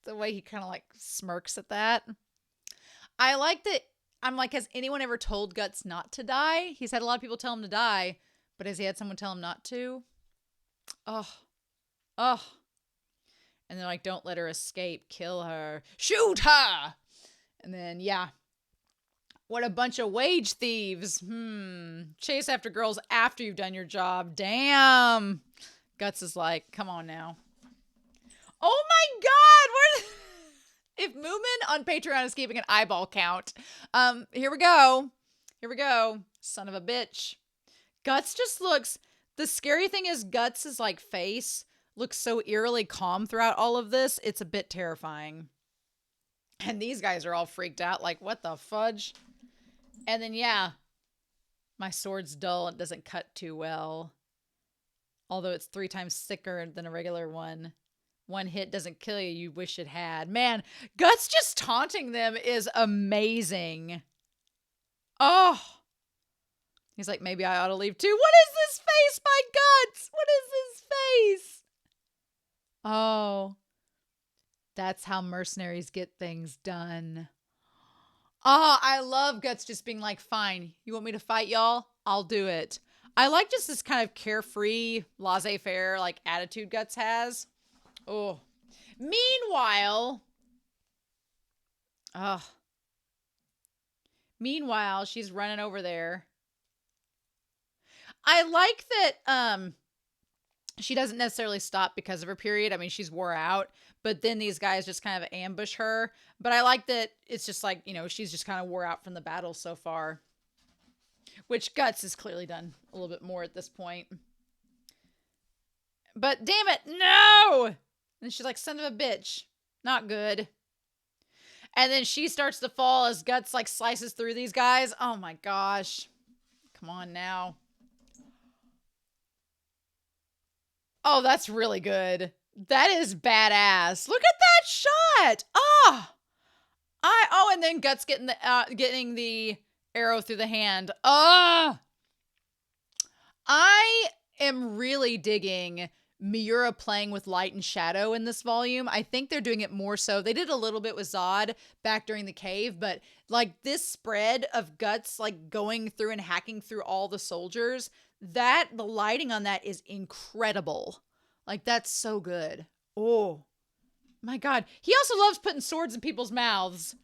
the way he kind of like smirks at that. I like that. I'm like, has anyone ever told Guts not to die? He's had a lot of people tell him to die, but has he had someone tell him not to? Oh. And they're like, don't let her escape. Kill her. Shoot her. And then, yeah. What a bunch of wage thieves. Chase after girls after you've done your job. Damn. Guts is like, come on now. Oh my god. If Moomin on Patreon is keeping an eyeball count. Here we go. Son of a bitch. Guts just looks... The scary thing is Guts' like face looks so eerily calm throughout all of this. It's a bit terrifying. And these guys are all freaked out like, what the fudge? And then, yeah, my sword's dull. It doesn't cut too well. Although it's 3 times thicker than a regular one. One hit doesn't kill you. You wish it had. Man, Guts just taunting them is amazing. Oh. He's like, maybe I ought to leave too. What is this face, my Guts? What is this face? Oh. That's how mercenaries get things done. Oh, I love Guts just being like, fine, you want me to fight y'all? I'll do it. I like just this kind of carefree, laissez-faire like attitude Guts has. Oh. Meanwhile, she's running over there. I like that she doesn't necessarily stop because of her period. I mean, she's wore out, but then these guys just kind of ambush her. But I like that it's just like, you know, she's just kind of wore out from the battle so far. Which Guts has clearly done a little bit more at this point. But damn it, no! And she's like, son of a bitch. Not good. And then she starts to fall as Guts like slices through these guys. Oh my gosh. Come on now. Oh, that's really good. That is badass. Look at that shot. And then Guts getting the arrow through the hand. I am really digging Miura playing with light and shadow in this volume. I think they're doing it more so. They did a little bit with Zod back during the cave, but like this spread of Guts like going through and hacking through all the soldiers, the lighting on that is incredible. Like that's so good. Oh my god. He also loves putting swords in people's mouths,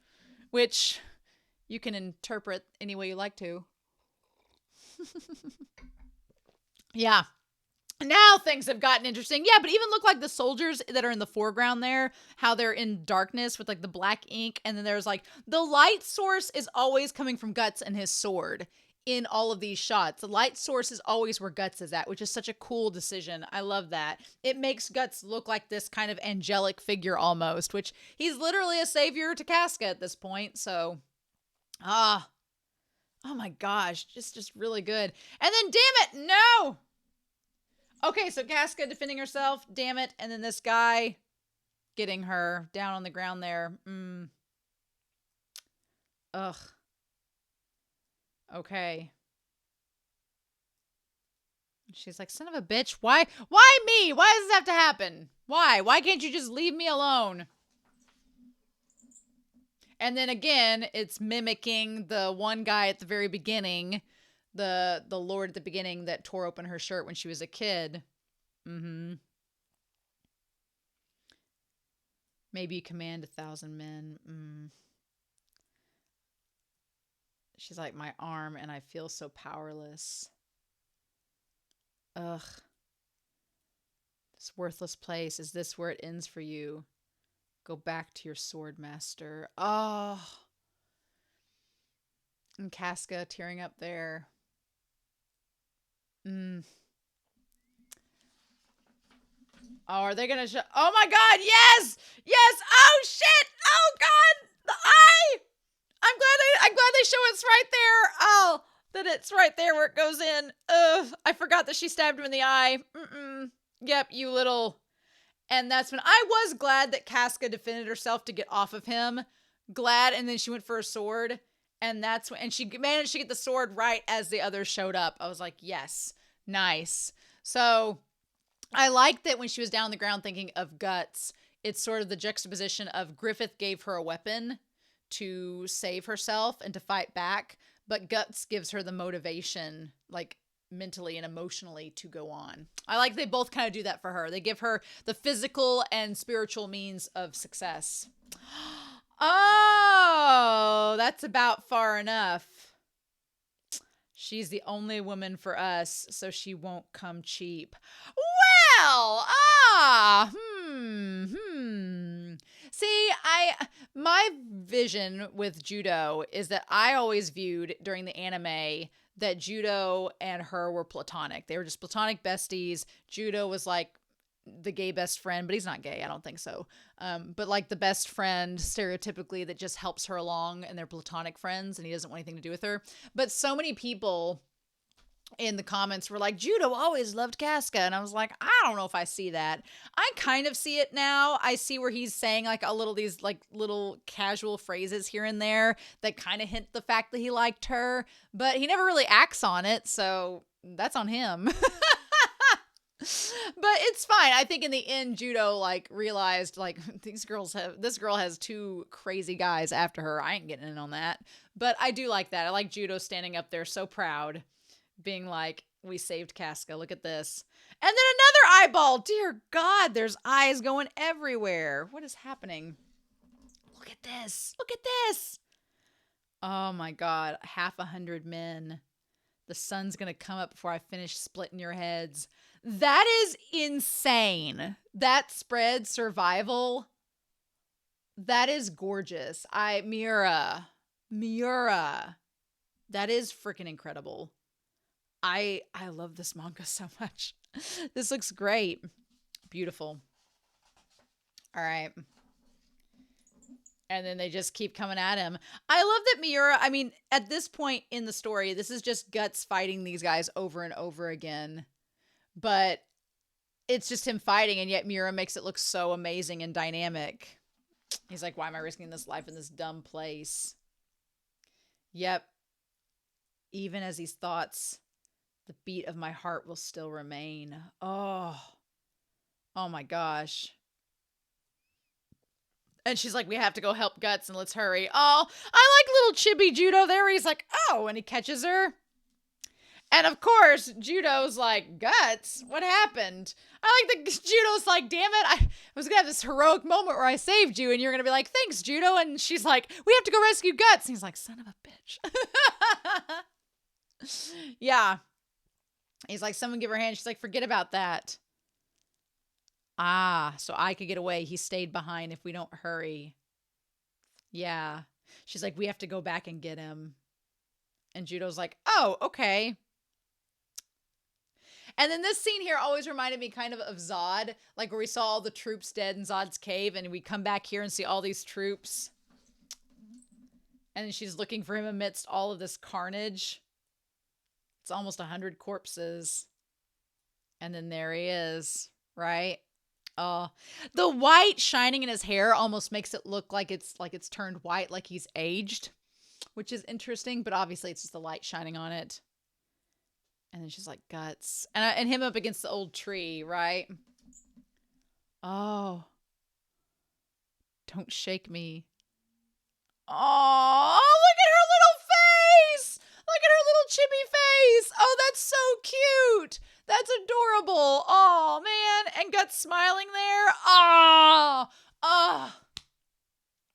which you can interpret any way you like to. Yeah. Now things have gotten interesting. Yeah, but even look like the soldiers that are in the foreground there, how they're in darkness with like the black ink. And then there's like the light source is always coming from Guts and his sword in all of these shots. The light source is always where Guts is at, which is such a cool decision. I love that. It makes Guts look like this kind of angelic figure almost, which he's literally a savior to Casca at this point. So, oh my gosh, just really good. And then damn it, no! Okay, so Casca defending herself, damn it, and then this guy getting her down on the ground there. Ugh. Okay. She's like, son of a bitch, why me? Why does this have to happen? Why? Why can't you just leave me alone? And then again, it's mimicking the one guy at the very beginning, the lord at the beginning that tore open her shirt when she was a kid. Maybe you command 1,000 men. She's like, my arm, and I feel so powerless. Ugh. This worthless place. Is this where it ends for you? Go back to your sword master. Oh. And Casca tearing up there. Oh, are they gonna show? Oh my God! Yes, yes! Oh shit! Oh God! The eye! I'm glad they show it's right there. Oh, that it's right there where it goes in. Ugh! I forgot that she stabbed him in the eye. Yep, you little. And that's when I was glad that Casca defended herself to get off of him. Glad, and then she went for a sword. And that's when, and she managed to get the sword right as the others showed up. I was like, yes, nice. So I liked that when she was down on the ground thinking of Guts, it's sort of the juxtaposition of Griffith gave her a weapon to save herself and to fight back, but Guts gives her the motivation, like mentally and emotionally, to go on. I like they both kind of do that for her. They give her the physical and spiritual means of success. Oh, that's about far enough. She's the only woman for us, so she won't come cheap. Well, See, my vision with Judo is that I always viewed during the anime that Judo and her were platonic. They were just platonic besties. Judo was like the gay best friend, but he's not gay. I don't think so. But like the best friend stereotypically that just helps her along, and they're platonic friends and he doesn't want anything to do with her. But so many people in the comments were like, Judo always loved Casca. And I was like, I don't know if I see that. I kind of see it now. I see where he's saying like these little casual phrases here and there that kind of hint the fact that he liked her, but he never really acts on it. So that's on him. But it's fine. I think in the end, Judo like realized like this girl has two crazy guys after her. I ain't getting in on that. But I do like that. I like Judo standing up there so proud, being like, we saved Casca. Look at this. And then another eyeball. Dear God, there's eyes going everywhere. What is happening? Look at this. Look at this. Oh my God. 100 men. The sun's going to come up before I finish splitting your heads. That is insane. That spread survival. That is gorgeous. Miura. That is freaking incredible. I love this manga so much. This looks great. Beautiful. All right. And then they just keep coming at him. I love that Miura, I mean, at this point in the story, this is just Guts fighting these guys over and over again. But it's just him fighting, and yet Miura makes it look so amazing and dynamic. He's like, why am I risking this life in this dumb place? Yep. Even as these thoughts, the beat of my heart will still remain. Oh my gosh. And she's like, we have to go help Guts and let's hurry. Oh, I like little chibi Judo there. He's like, oh, and he catches her. And of course, Judo's like, Guts, what happened? I like that Judo's like, damn it, I was going to have this heroic moment where I saved you. And you're going to be like, thanks, Judo. And she's like, we have to go rescue Guts. And he's like, son of a bitch. Yeah. He's like, someone give her a hand. She's like, forget about that. So I could get away. He stayed behind if we don't hurry. Yeah. She's like, we have to go back and get him. And Judo's like, oh, okay. And then this scene here always reminded me kind of Zod, like where we saw all the troops dead in Zod's cave, and we come back here and see all these troops. And then she's looking for him amidst all of this carnage. It's almost 100 corpses. And then there he is, right? Oh, the white shining in his hair almost makes it look like it's turned white, like he's aged, which is interesting, but obviously it's just the light shining on it. And then she's like, Guts. And him up against the old tree, right? Oh. Don't shake me. Oh, look at her little face! Look at her little chibi face! Oh, that's so cute! That's adorable. Oh, man. And Guts smiling there. Oh.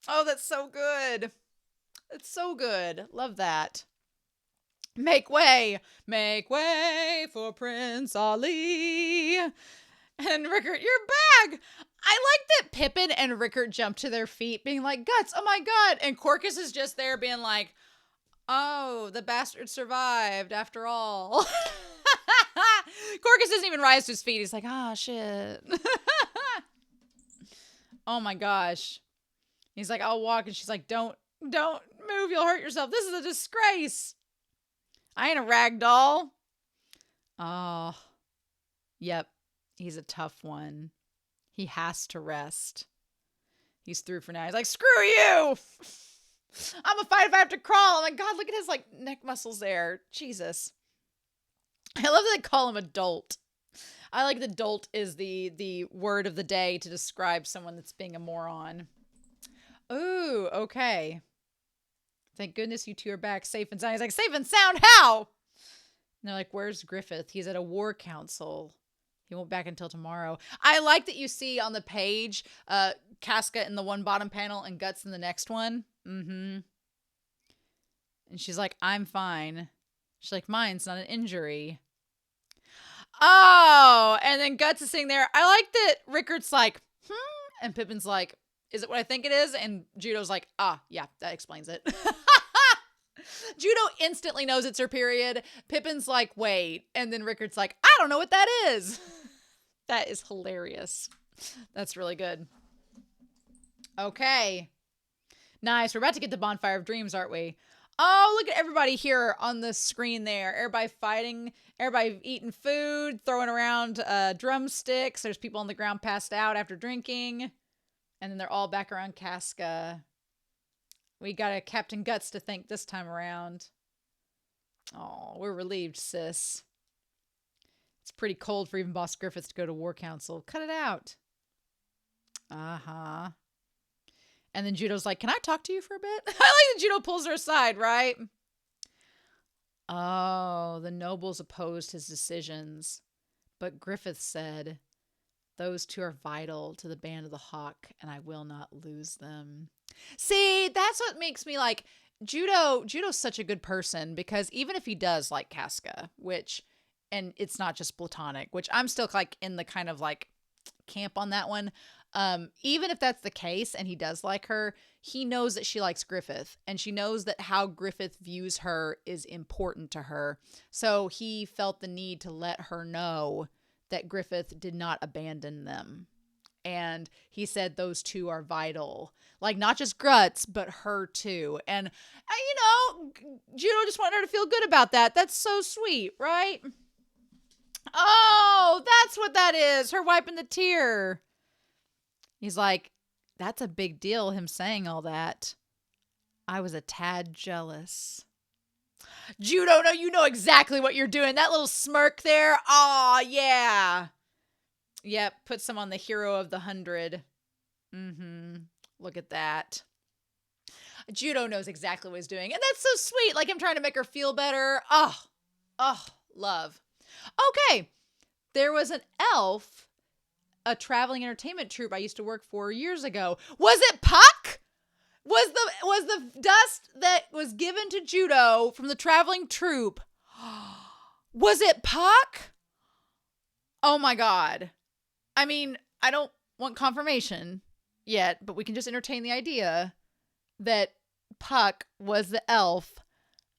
Oh, that's so good. It's so good. Love that. Make way for Prince Ali. And Rickert, your bag! I like that Pippin and Rickert jump to their feet, being like, Guts, oh my god. And Corcus is just there being like, oh, the bastard survived after all. Corcus doesn't even rise to his feet. He's like, ah, shit. Oh my gosh. He's like, I'll walk. And she's like, don't move. You'll hurt yourself. This is a disgrace. I ain't a rag doll. Oh, yep. He's a tough one. He has to rest. He's through for now. He's like, screw you. I'm gonna fight if I have to crawl. Oh my god, look at his like neck muscles there. Jesus. I love that they call him a dolt. I like the dolt is the word of the day to describe someone that's being a moron. Ooh, okay. Thank goodness you two are back safe and sound. He's like, safe and sound how? And they're like, where's Griffith? He's at a war council. He won't back until tomorrow. I like that you see on the page, Casca in the one bottom panel and Guts in the next one. Mm-hmm. And she's like, I'm fine. She's like, mine's not an injury. Oh, and then Guts is sitting there. I like that Rickert's like, and Pippin's like, is it what I think it is? And Judo's like, yeah, that explains it. Judo instantly knows it's her period. Pippin's like, wait. And then Rickert's like, I don't know what that is. That is hilarious. That's really good. Okay. Nice. We're about to get the Bonfire of Dreams, aren't we? Oh, look at everybody here on the screen there. Everybody fighting. Everybody eating food, throwing around drumsticks. There's people on the ground passed out after drinking. And then they're all back around Casca. We got a Captain Guts to thank this time around. Oh, we're relieved, sis. It's pretty cold for even Boss Griffith to go to War Council. Cut it out. Uh-huh. And then Judo's like, can I talk to you for a bit? I like that Judo pulls her aside, right? Oh, the nobles opposed his decisions. But Griffith said, those two are vital to the Band of the Hawk, and I will not lose them. See, that's what makes me like Judo's such a good person, because even if he does like Casca, and it's not just platonic, which I'm still like in the kind of like camp on that one. Even if that's the case and he does like her, he knows that she likes Griffith, and she knows that how Griffith views her is important to her. So he felt the need to let her know that Griffith did not abandon them. And he said those two are vital. Like, not just Guts, but her too. And, Judo just wanted her to feel good about that. That's so sweet, right? Oh, that's what that is. Her wiping the tear. He's like, that's a big deal, him saying all that. I was a tad jealous. Judo, no, you know exactly what you're doing. That little smirk there. Aw, yeah. Yep, puts him on the hero of the 100. Mm-hmm. Look at that. Judo knows exactly what he's doing. And that's so sweet. Like, him trying to make her feel better. Oh, love. Okay. There was an elf, a traveling entertainment troupe I used to work for years ago. Was it Puck? Was the dust that was given to Judo from the traveling troupe, was it Puck? Oh my god. I mean, I don't want confirmation yet, but we can just entertain the idea that Puck was the elf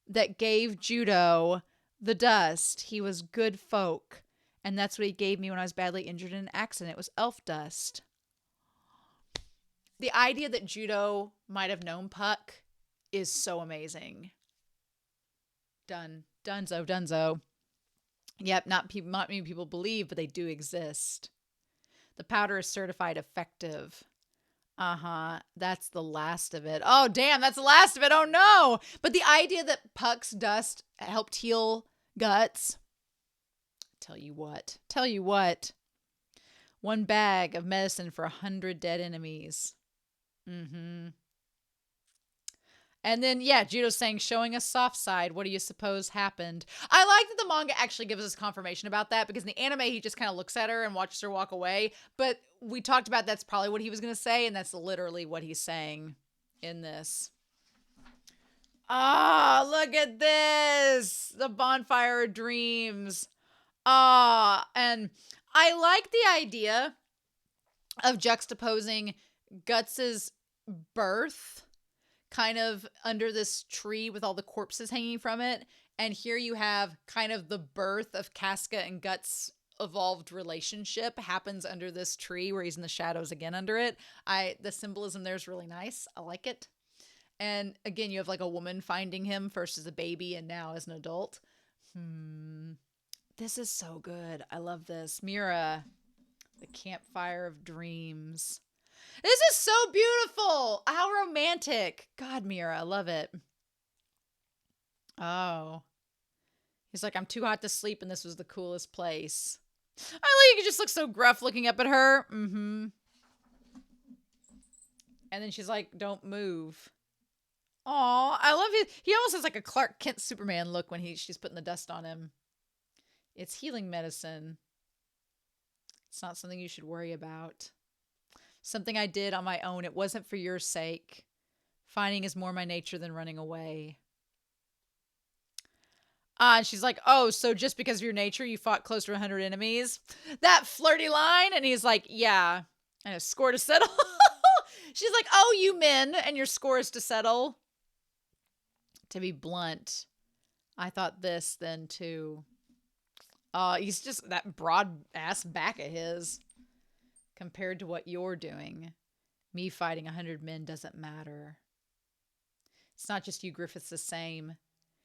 that gave Judo the dust. He was good folk, and that's what he gave me when I was badly injured in an accident. It was elf dust. The idea that Judo might have known Puck is so amazing. Done. Dunzo. Yep, not many people believe, but they do exist. The powder is certified effective. Uh-huh. That's the last of it. Oh, damn, that's the last of it. Oh, no. But the idea that Puck's dust helped heal Guts. Tell you what. 1 bag of medicine for 100 dead enemies. Mm-hmm. And then, yeah, Judo's saying, showing us soft side. What do you suppose happened? I like that the manga actually gives us confirmation about that, because in the anime, he just kind of looks at her and watches her walk away. But we talked about that's probably what he was going to say, and that's literally what he's saying in this. Ah, look at this. The Bonfire of Dreams. And I like the idea of juxtaposing Guts's birth kind of under this tree with all the corpses hanging from it. And here you have kind of the birth of Casca and Guts' evolved relationship happens under this tree where he's in the shadows again under it. The symbolism there is really nice. I like it. And again, you have like a woman finding him first as a baby and now as an adult. This is so good. I love this. Mira, the Campfire of Dreams. This is so beautiful. How romantic. God, Mira, I love it. Oh. He's like, I'm too hot to sleep and this was the coolest place. I like he just looks so gruff looking up at her. Mm-hmm. And then she's like, don't move. Aw, I love it. He almost has like a Clark Kent Superman look when she's putting the dust on him. It's healing medicine. It's not something you should worry about. Something I did on my own. It wasn't for your sake. Finding is more my nature than running away. And she's like, oh, so just because of your nature, you fought close to 100 enemies? That flirty line. And he's like, yeah. And a score to settle. She's like, oh, you men, and your score is to settle. To be blunt, I thought this then too. He's just that broad ass back of his. Compared to what you're doing, me fighting 100 men doesn't matter. It's not just you, Griffith's the same.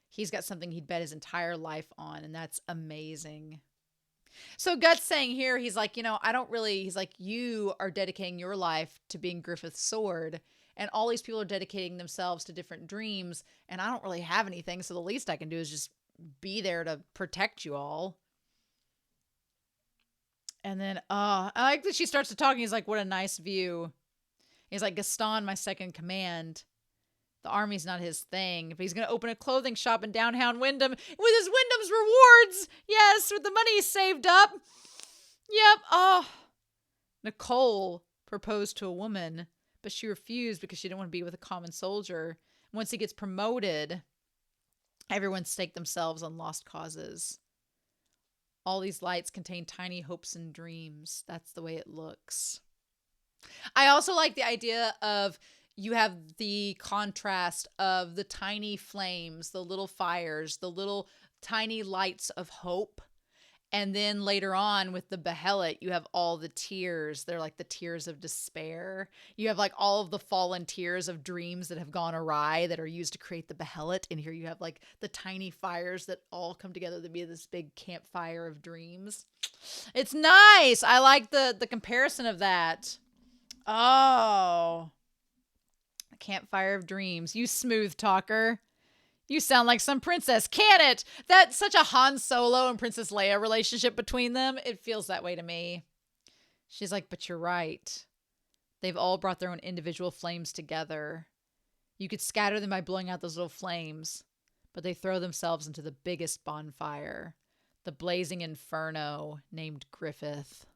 He's got something he'd bet his entire life on, and that's amazing. So Guts saying here, he's like, he's like, you are dedicating your life to being Griffith's sword, and all these people are dedicating themselves to different dreams, and I don't really have anything, so the least I can do is just be there to protect you all. And then, I like that she starts to talk, and he's like, what a nice view. He's like, Gaston, my second command. The army's not his thing. But he's going to open a clothing shop in downtown Wyndham with his Wyndham's rewards. Yes, with the money he saved up. Yep. Oh. Nicole proposed to a woman, but she refused because she didn't want to be with a common soldier. Once he gets promoted, everyone staked themselves on lost causes. All these lights contain tiny hopes and dreams. That's the way it looks. I also like the idea of you have the contrast of the tiny flames, the little fires, the little tiny lights of hope. And then later on with the Behelit, you have all the tears. They're like the tears of despair. You have like all of the fallen tears of dreams that have gone awry that are used to create the Behelit. And here you have like the tiny fires that all come together to be this big campfire of dreams. It's nice. I like the comparison of that. Oh. A campfire of dreams. You smooth talker. You sound like some princess. Can it? That's such a Han Solo and Princess Leia relationship between them. It feels that way to me. She's like, but you're right. They've all brought their own individual flames together. You could scatter them by blowing out those little flames, but they throw themselves into the biggest bonfire, the blazing inferno named Griffith.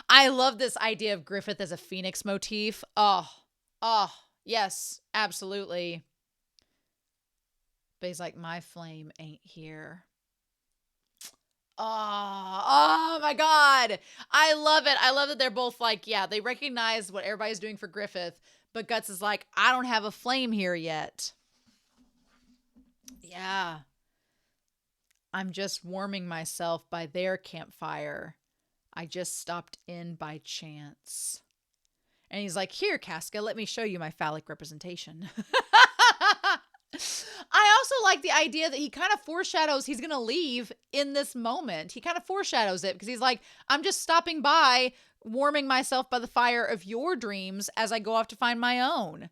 I love this idea of Griffith as a phoenix motif. Oh, yes, absolutely. But he's like, my flame ain't here. Oh my God. I love it. I love that they're both like, yeah, they recognize what everybody's doing for Griffith, but Guts is like, I don't have a flame here yet. Yeah. I'm just warming myself by their campfire. I just stopped in by chance. And he's like, here, Casca, let me show you my phallic representation. I also like the idea that he kind of foreshadows he's going to leave in this moment. He kind of foreshadows it because he's like, I'm just stopping by, warming myself by the fire of your dreams as I go off to find my own.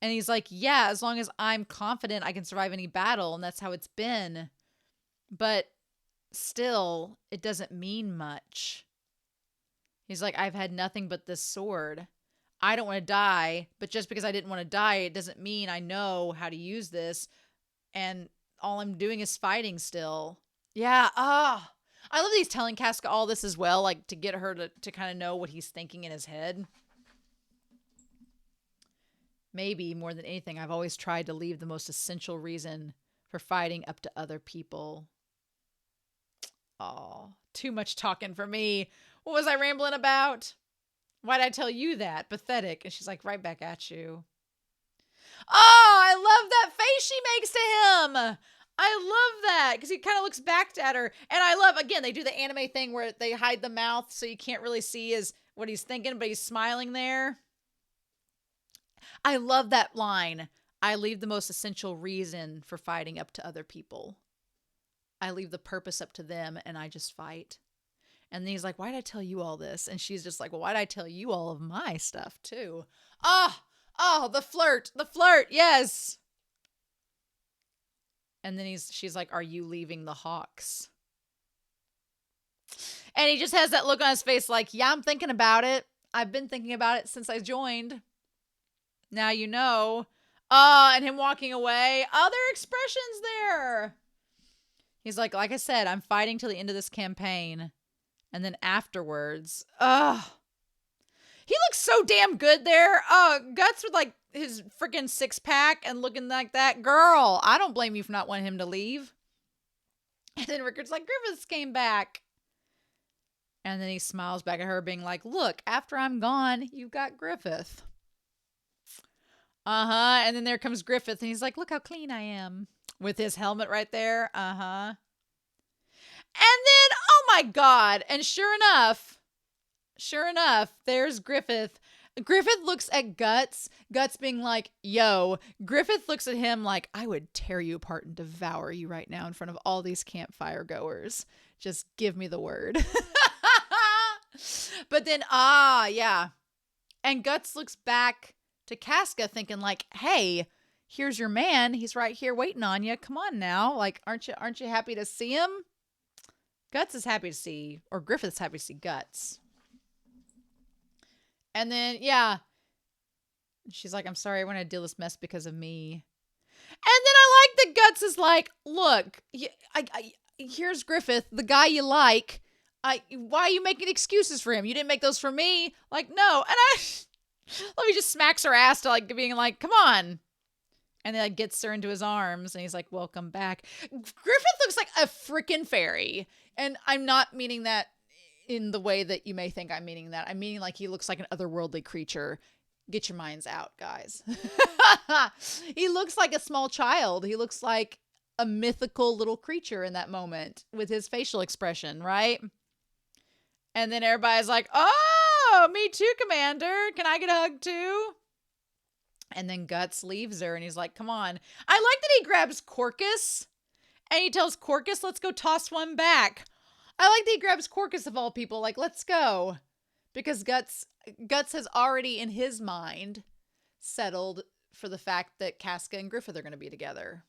And he's like, yeah, as long as I'm confident I can survive any battle. And that's how it's been. But still, it doesn't mean much. He's like, I've had nothing but this sword. I don't want to die, but just because I didn't want to die, it doesn't mean I know how to use this. And all I'm doing is fighting still. Yeah. I love that he's telling Casca all this as well, like to get her to kind of know what he's thinking in his head. Maybe more than anything, I've always tried to leave the most essential reason for fighting up to other people. Oh, too much talking for me. What was I rambling about? Why'd I tell you that? Pathetic. And she's like, right back at you. Oh, I love that face she makes to him. I love that because he kind of looks back at her. And I love, again, they do the anime thing where they hide the mouth so you can't really see what he's thinking, but he's smiling there. I love that line. I leave the most essential reason for fighting up to other people. I leave the purpose up to them and I just fight. And then he's like, why did I tell you all this? And she's just like, well, why did I tell you all of my stuff too? Oh, the flirt, yes. And then she's like, are you leaving the Hawks? And he just has that look on his face like, yeah, I'm thinking about it. I've been thinking about it since I joined. Now you know. And him walking away. Other expressions there. He's like I said, I'm fighting till the end of this campaign. And then afterwards, he looks so damn good there. Guts with like his freaking 6-pack and looking like that. Girl, I don't blame you for not wanting him to leave. And then Rickard's like, Griffiths came back. And then he smiles back at her being like, look, after I'm gone, you've got Griffith. And then there comes Griffith and he's like, look how clean I am. With his helmet right there. And then, oh my God. And sure enough, there's Griffith. Griffith looks at Guts. Guts being like, yo. Griffith looks at him like, I would tear you apart and devour you right now in front of all these campfire goers. Just give me the word. But then, yeah. And Guts looks back to Casca thinking like, hey, here's your man. He's right here waiting on you. Come on now. Like, aren't you happy to see him? Guts is happy to see, or Griffith's happy to see Guts. And then, yeah. She's like, I'm sorry, I want to deal this mess because of me. And then I like that Guts is like, look, here's Griffith, the guy you like. Why are you making excuses for him? You didn't make those for me. Like, no. And let me just smacks her ass to like being like, come on. And then like gets her into his arms and he's like, welcome back. Griffith looks like a freaking fairy. And I'm not meaning that in the way that you may think I'm meaning that. I'm meaning like he looks like an otherworldly creature. Get your minds out, guys. He looks like a small child. He looks like a mythical little creature in that moment with his facial expression, right? And then everybody's like, oh, me too, Commander. Can I get a hug too? And then Guts leaves her and he's like, come on. I like that he grabs Corcus and he tells Corcus, let's go toss one back. I like that he grabs Corcus of all people. Like, let's go. Because Guts has already in his mind settled for the fact that Casca and Griffith are going to be together.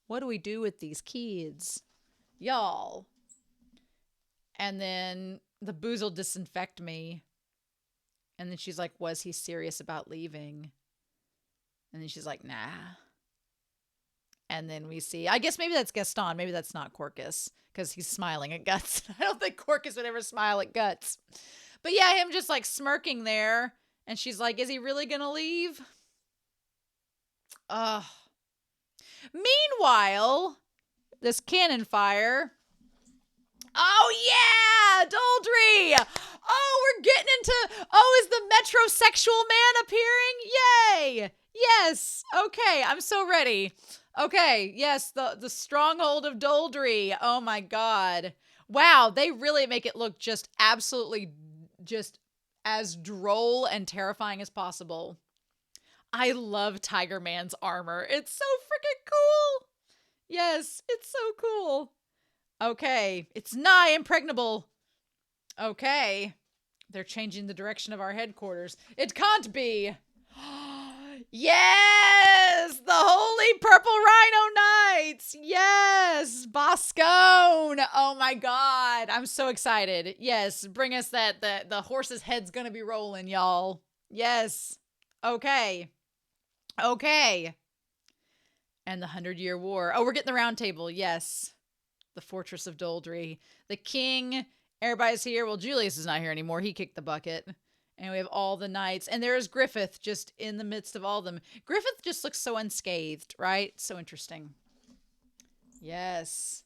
What do we do with these kids? Y'all. And then the booze will disinfect me. And then she's like, was he serious about leaving? And then she's like, nah. And then we see, I guess maybe that's Gaston. Maybe that's not Corcus because he's smiling at Guts. I don't think Corcus would ever smile at Guts. But yeah, him just like smirking there. And she's like, is he really going to leave? Ugh. Meanwhile, this cannon fire. Oh, yeah, Doldrey. Oh, we're getting into, is the metrosexual man appearing? Yay. Yes. Okay, I'm so ready. Okay, yes, the stronghold of Doldrey. Oh, my God. Wow, they really make it look just absolutely just as droll and terrifying as possible. I love Tiger Man's armor. It's so freaking cool. Yes, it's so cool. Okay, it's nigh impregnable. Okay, they're changing the direction of our headquarters. It can't be. Yes, the Holy Purple Rhino Knights. Yes, Boscone. Oh my God, I'm so excited. Yes, bring us that. The horse's head's gonna be rolling, y'all. Yes. Okay. Okay. And the 100-Year War. Oh, we're getting the round table. Yes. The Fortress of Doldrey. The king. Everybody's here. Well, Julius is not here anymore. He kicked the bucket. And we have all the knights. And there's Griffith just in the midst of all of them. Griffith just looks so unscathed, right? So interesting. Yes.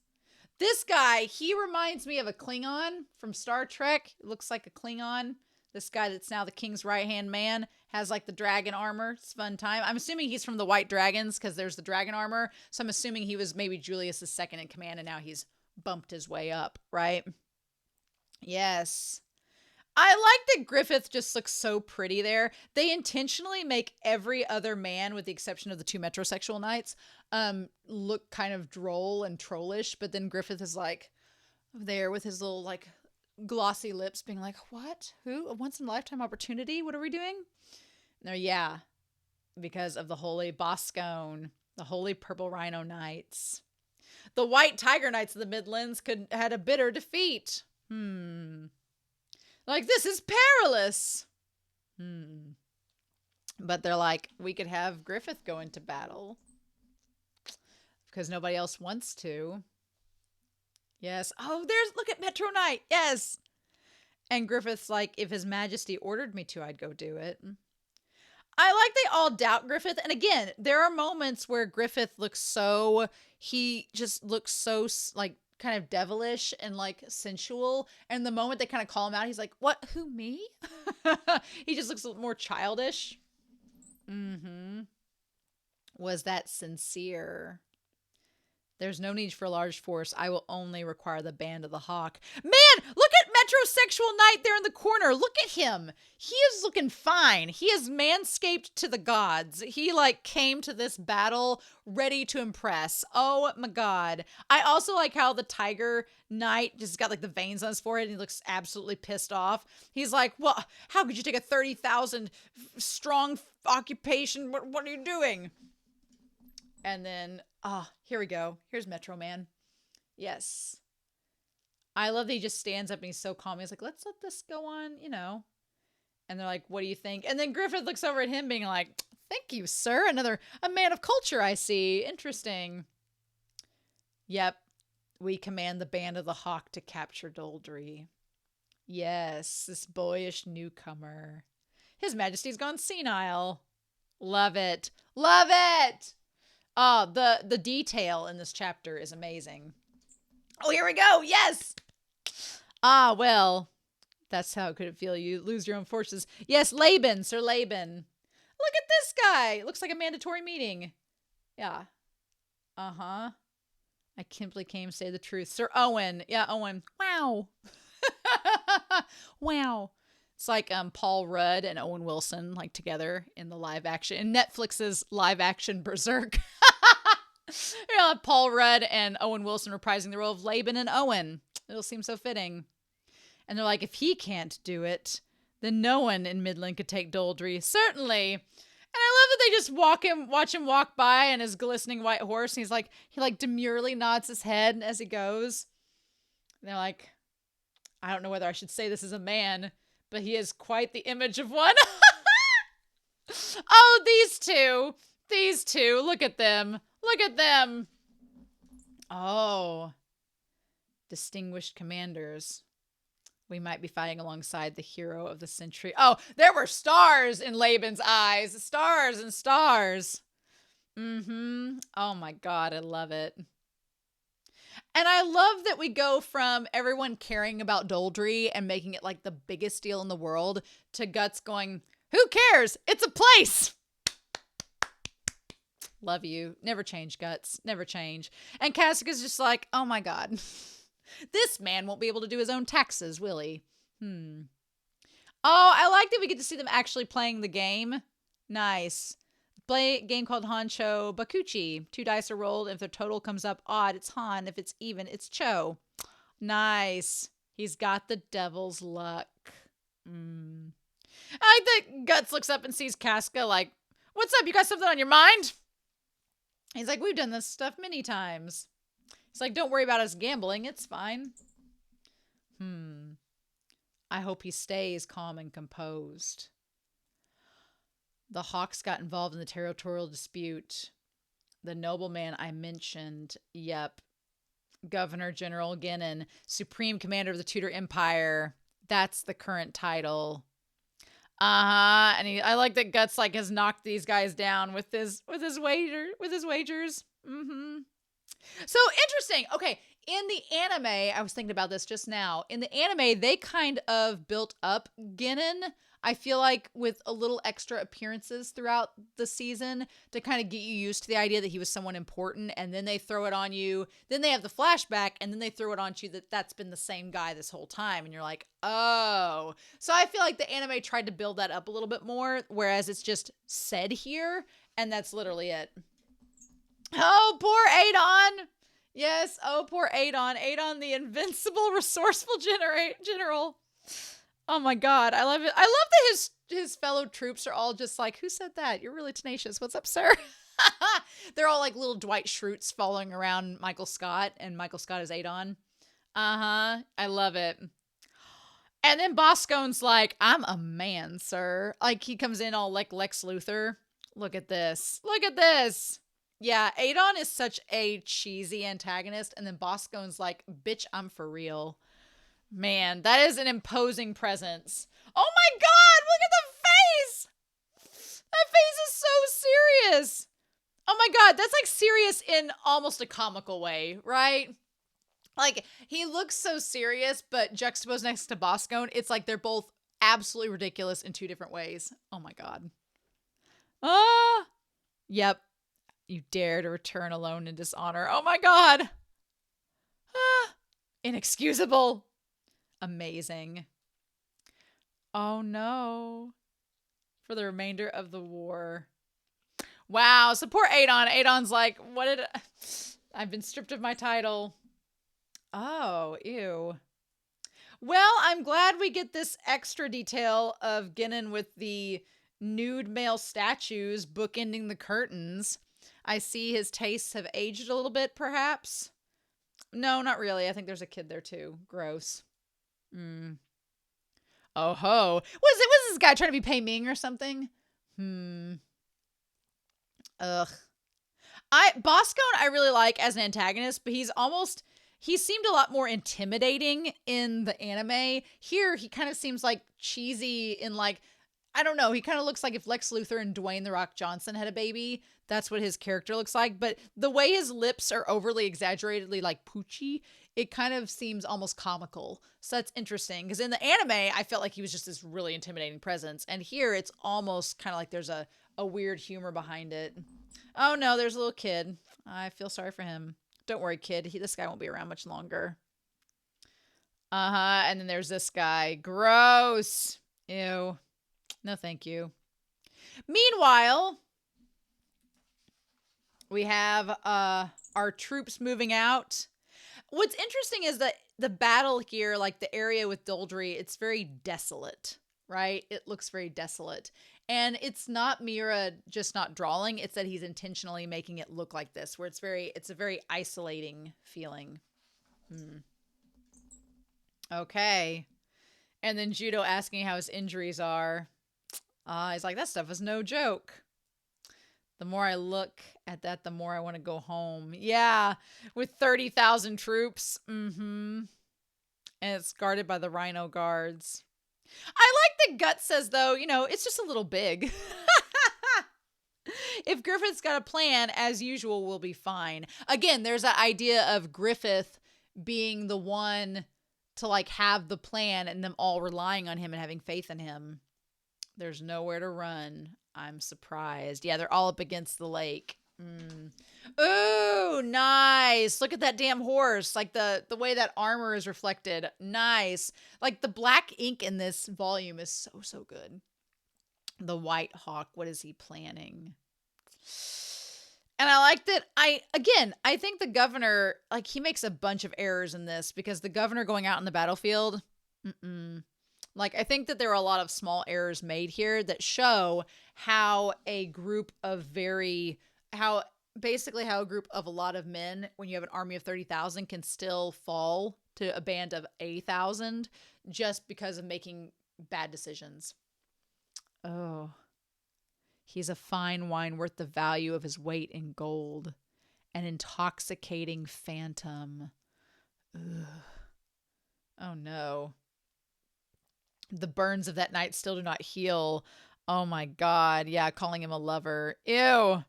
This guy, he reminds me of a Klingon from Star Trek. It looks like a Klingon. This guy that's now the king's right-hand man has like the dragon armor. It's a fun time. I'm assuming he's from the White Dragons because there's the dragon armor. So I'm assuming he was maybe Julius's second in command and now he's bumped his way up, right? Yes. I like that Griffith just looks so pretty there. They intentionally make every other man, with the exception of the two metrosexual knights, look kind of droll and trollish. But then Griffith is like there with his little like glossy lips being like, what? Who? A once in a lifetime opportunity? What are we doing? No, yeah. Because of the Holy Boscone, the Holy Purple Rhino Knights. The White Tiger Knights of the Midlands had a bitter defeat. Like, this is perilous. But they're like, we could have Griffith go into battle. Because nobody else wants to. Yes. Oh, look at Metro Knight. Yes. And Griffith's like, if His Majesty ordered me to, I'd go do it. I like they all doubt Griffith. And again, there are moments where Griffith he just looks so, like, kind of devilish and, like, sensual. And the moment they kind of call him out, he's like, what? Who, me? He just looks a little more childish. Was that sincere? There's no need for a large force. I will only require the band of the hawk. Man, look at metrosexual knight there in the corner. Look at him. He is looking fine. He is manscaped to the gods. He like came to this battle ready to impress. Oh my God. I also like how the tiger knight just got like the veins on his forehead and he looks absolutely pissed off. He's like, well, how could you take a 30,000 strong occupation? What are you doing? And then, here we go. Here's Metro Man. Yes. I love that he just stands up and he's so calm. He's like, let's let this go on, you know. And they're like, what do you think? And then Griffith looks over at him being like, thank you, sir. A man of culture, I see. Interesting. Yep. We command the band of the hawk to capture Doldrey. Yes, this boyish newcomer. His Majesty's gone senile. Love it. Love it. Oh, the detail in this chapter is amazing. Oh, here we go. Yes. Well, that's how it could feel. You lose your own forces. Yes, Laban, Sir Laban. Look at this guy. Looks like a mandatory meeting. Yeah. I simply came to say the truth. Sir Owen. Yeah, Owen. Wow. Wow. It's like Paul Rudd and Owen Wilson like together in the live action in Netflix's live action Berserk. Paul Rudd and Owen Wilson reprising the role of Laban and Owen. It'll seem so fitting. And they're like, if he can't do it, then no one in Midland could take Doldrey. Certainly. And I love that they just watch him walk by on his glistening white horse. And he demurely nods his head as he goes. And they're like, I don't know whether I should say this as a man, but he is quite the image of one. Oh, these two, look at them. Look at them. Oh, distinguished commanders. We might be fighting alongside the hero of the century. Oh, there were stars in Laban's eyes. Stars and stars. Oh my God, I love it. And I love that we go from everyone caring about Doldrey and making it like the biggest deal in the world to Guts going, who cares? It's a place. Love you. Never change, Guts. Never change. And Casca's just like, oh my God. This man won't be able to do his own taxes, will he? Oh, I like that we get to see them actually playing the game. Nice. Play a game called Honcho Bakuchi. 2 dice are rolled. If the total comes up odd, it's Han. If it's even, it's Cho. Nice. He's got the devil's luck. I like that Guts looks up and sees Casca like, what's up? You got something on your mind? He's like, we've done this stuff many times. He's like, don't worry about us gambling. It's fine. I hope he stays calm and composed. The Hawks got involved in the territorial dispute. The nobleman I mentioned, yep. Governor General Gennon, Supreme Commander of the Tudor Empire. That's the current title. And I like that Guts like has knocked these guys down with his wagers. So interesting. Okay, in the anime, I was thinking about this just now. In the anime, they kind of built up Genin, I feel like, with a little extra appearances throughout the season to kind of get you used to the idea that he was someone important, and then they throw it on you. Then they have the flashback, and then they throw it on you that that's been the same guy this whole time, and you're like, oh. So I feel like the anime tried to build that up a little bit more, whereas it's just said here, and that's literally it. Oh, poor Adon. Yes, oh, poor Adon. Adon, the invincible, resourceful general. Oh my God, I love it. I love that his fellow troops are all just like, who said that? You're really tenacious. What's up, sir? They're all like little Dwight Schrutes following around Michael Scott, and Michael Scott is Adon. Uh-huh. I love it. And then Boscone's like, I'm a man, sir. Like, he comes in all like Lex Luthor. Look at this. Look at this. Yeah, Adon is such a cheesy antagonist, and then Boscone's like, bitch, I'm for real. Man, that is an imposing presence. Oh my God, look at the face! That face is so serious. Oh my God, that's like serious in almost a comical way, right? Like, he looks so serious, but juxtaposed next to Boscone, it's like they're both absolutely ridiculous in two different ways. Oh my God. Ah! Yep. You dare to return alone in dishonor. Oh my God. Ah, inexcusable. Amazing. Oh no. For the remainder of the war. Wow. So poor Adon. Adon's like, what did I've been stripped of my title. Oh, ew. Well, I'm glad we get this extra detail of Genin with the nude male statues bookending the curtains. I see his tastes have aged a little bit, perhaps. No, not really. I think there's a kid there too. Gross. Oh ho. Was this guy trying to be Pei Ming or something? Ugh. Boscone I really like as an antagonist, but he seemed a lot more intimidating in the anime. Here he kind of seems like cheesy in like, I don't know, he kind of looks like if Lex Luthor and Dwayne The Rock Johnson had a baby. That's what his character looks like. But the way his lips are overly exaggeratedly like poochy, it kind of seems almost comical. So that's interesting. Because in the anime, I felt like he was just this really intimidating presence. And here it's almost kind of like there's a weird humor behind it. Oh no, there's a little kid. I feel sorry for him. Don't worry, kid. This guy won't be around much longer. Uh-huh. And then there's this guy. Gross. Ew. No, thank you. Meanwhile, we have our troops moving out. What's interesting is that the battle here, like the area with Doldrey, it's very desolate, right? It looks very desolate. And it's not Mira just not drawing, it's that he's intentionally making it look like this, where it's a very isolating feeling. Okay. And then Judo asking how his injuries are. He's like, that stuff is no joke. The more I look at that, the more I want to go home. Yeah, with 30,000 troops. And it's guarded by the Rhino guards. I like that Guts says, though, it's just a little big. If Griffith's got a plan, as usual, we'll be fine. Again, there's that idea of Griffith being the one to like have the plan and them all relying on him and having faith in him. There's nowhere to run. I'm surprised. Yeah, they're all up against the lake. Ooh, nice. Look at that damn horse. Like the way that armor is reflected. Nice. Like the black ink in this volume is so good. The White Hawk, what is he planning? And I like that I think the governor, like he makes a bunch of errors in this because the governor going out in the battlefield, Like, I think that there are a lot of small errors made here that show how a group of how a group of a lot of men, when you have an army of 30,000, can still fall to a band of 1,000 just because of making bad decisions. Oh, he's a fine wine worth the value of his weight in gold. An intoxicating phantom. Ugh. Oh no. The burns of that night still do not heal. Oh my God. Yeah, calling him a lover. Ew.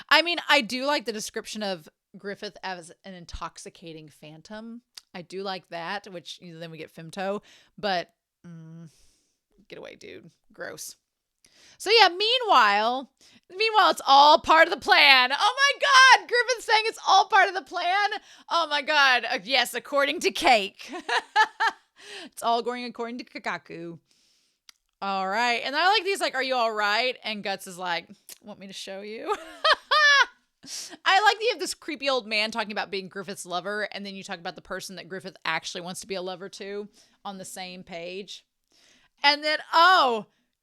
I mean, I do like the description of Griffith as an intoxicating phantom. I do like that, which then we get femto, but get away, dude. Gross. So yeah, meanwhile, it's all part of the plan. Oh my God, Griffith's saying it's all part of the plan. Oh my God, yes, according to Cake. It's all going according to Kakaku. All right, and I like these, like, are you all right? And Guts is like, want me to show you? I like that you have this creepy old man talking about being Griffith's lover, and then you talk about the person that Griffith actually wants to be a lover to on the same page. And then,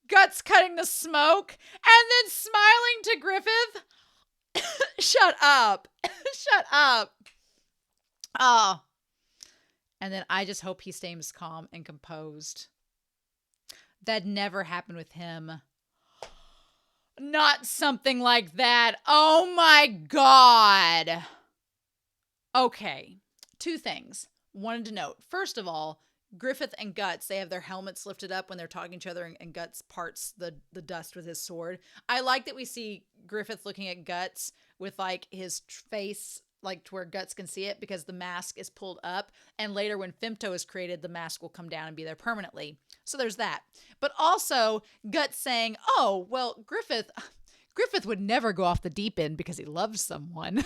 Guts cutting the smoke, and then smiling to Griffith. Shut up. Shut up. Oh. And then I just hope he stays calm and composed. That never happened with him. Not something like that. Oh my God. Okay. 2 things. Wanted to note. First of all, Griffith and Guts, they have their helmets lifted up when they're talking to each other, and Guts parts the dust with his sword. I like that we see Griffith looking at Guts with, like, his face, like, to where Guts can see it, because the mask is pulled up, and later when Femto is created, the mask will come down and be there permanently. So there's that. But also, Guts saying, oh, well, Griffith would never go off the deep end because he loves someone.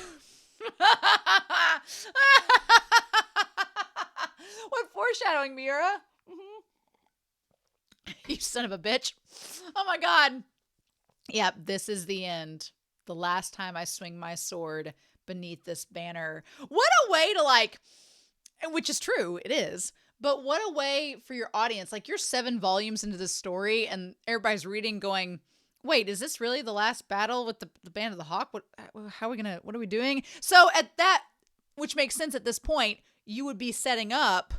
What foreshadowing, Mira? You son of a bitch. Oh my God. Yep, this is the end. The last time I swing my sword beneath this banner. What a way to, like, which is true, it is, but what a way for your audience. Like, you're 7 volumes into this story and everybody's reading going, wait, is this really the last battle with the Band of the Hawk? What are we doing? So at that, which makes sense at this point, you would be setting up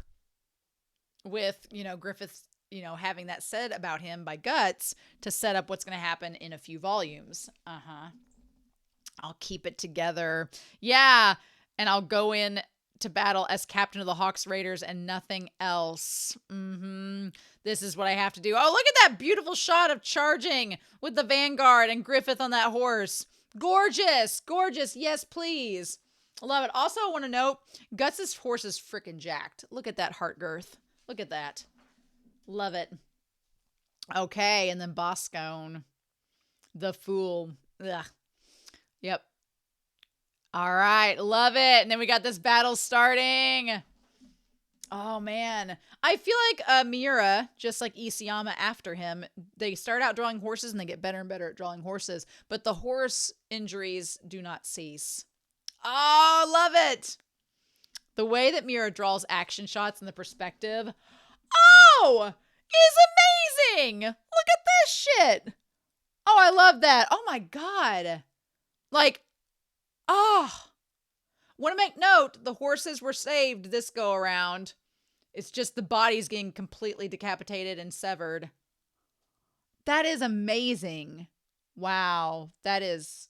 with, Griffith, having that said about him by Guts to set up what's going to happen in a few volumes. I'll keep it together. Yeah. And I'll go in to battle as captain of the Hawks Raiders and nothing else. This is what I have to do. Oh, look at that beautiful shot of charging with the Vanguard and Griffith on that horse. Gorgeous. Gorgeous. Yes, please. I love it. Also, I want to note, Guts' horse is freaking jacked. Look at that heart girth. Look at that. Love it. Okay, and then Boscone. The fool. Ugh. Yep. All right, love it. And then we got this battle starting. Oh, man. I feel like Miura, just like Isayama after him, they start out drawing horses and they get better and better at drawing horses. But the horse injuries do not cease. Oh, love it. The way that Miura draws action shots in the perspective, is amazing. Look at this shit. Oh, I love that. Oh my God. Like, want to make note, the horses were saved this go around. It's just the bodies getting completely decapitated and severed. That is amazing. Wow. That is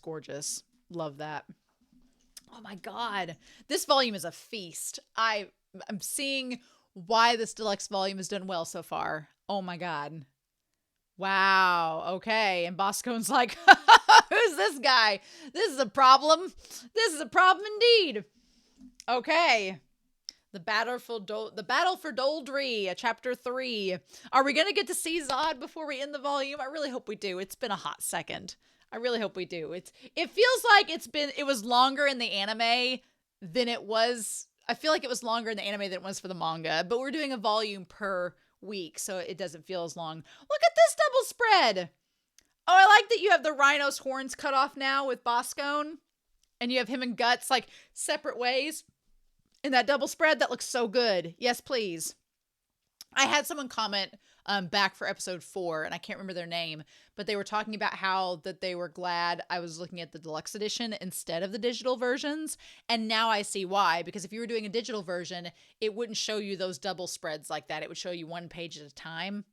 gorgeous. Love that. Oh my God. This volume is a feast. I'm seeing why this deluxe volume has done well so far. Oh my God. Wow. Okay. And Boscone's like, who's this guy? This is a problem. This is a problem indeed. Okay. The Battle for Doldrey, chapter 3. Are we going to get to see Zod before we end the volume? I really hope we do. It's been a hot second. I really hope we do. It feels like it was longer in the anime than it was. I feel like it was longer in the anime than it was for the manga, but we're doing a volume per week, so it doesn't feel as long. Look at this double spread. Oh, I like that you have the rhino's horns cut off now with Boscone, and you have him and Guts like separate ways in that double spread. That looks so good. Yes, please. I had someone comment back for episode 4, and I can't remember their name, but they were talking about how that they were glad I was looking at the deluxe edition instead of the digital versions. And now I see why, because if you were doing a digital version, it wouldn't show you those double spreads like that. It would show you one page at a time.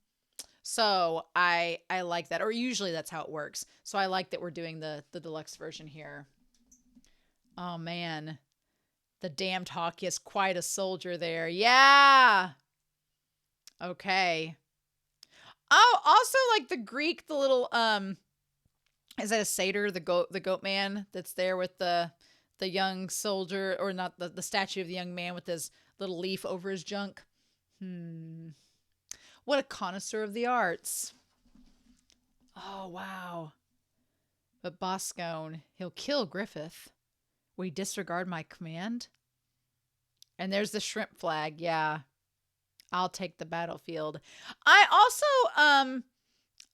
So I like that, or usually that's how it works. So I like that we're doing the deluxe version here. Oh man, the damned hawk is quite a soldier there. Yeah. Okay. Oh, also like the Greek, the little Is that a satyr, the goat man that's there with the young soldier, or not, the statue of the young man with his little leaf over his junk? What a connoisseur of the arts. Oh, wow. But Boscone, he'll kill Griffith. Will he disregard my command? And there's the shrimp flag. Yeah. I'll take the battlefield. I also,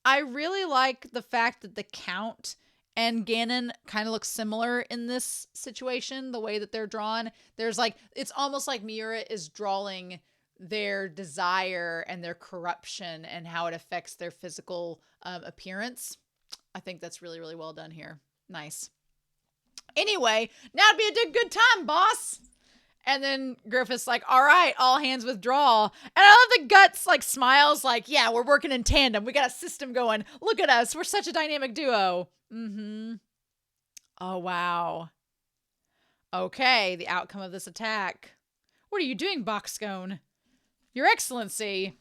I really like the fact that the Count and Ganon kind of look similar in this situation, the way that they're drawn. There's like, it's almost like Miura is drawing their desire and their corruption and how it affects their physical appearance. I think that's really, really well done here. Nice. Anyway, now'd be a good time, boss. And then Griffith's like, all right, all hands withdraw. And I love the Guts like smiles like, yeah, we're working in tandem. We got a system going. Look at us. We're such a dynamic duo. Oh, wow. Okay, the outcome of this attack. What are you doing, Boxcone? Your Excellency.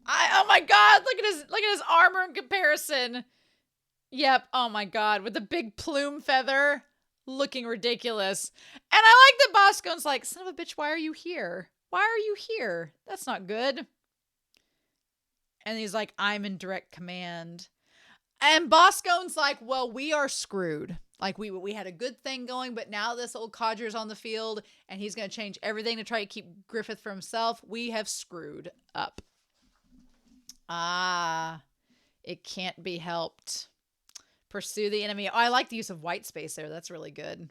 Oh my God, look at his armor in comparison. Yep, oh my God, with the big plume feather. Looking ridiculous. And I like that Boscone's like, son of a bitch, why are you here? Why are you here? That's not good. And he's like, I'm in direct command. And Boscone's like, well, we are screwed. Like, we had a good thing going, but now this old codger's on the field, and he's going to change everything to try to keep Griffith for himself. We have screwed up. Ah, it can't be helped. Pursue the enemy. Oh, I like the use of white space there. That's really good.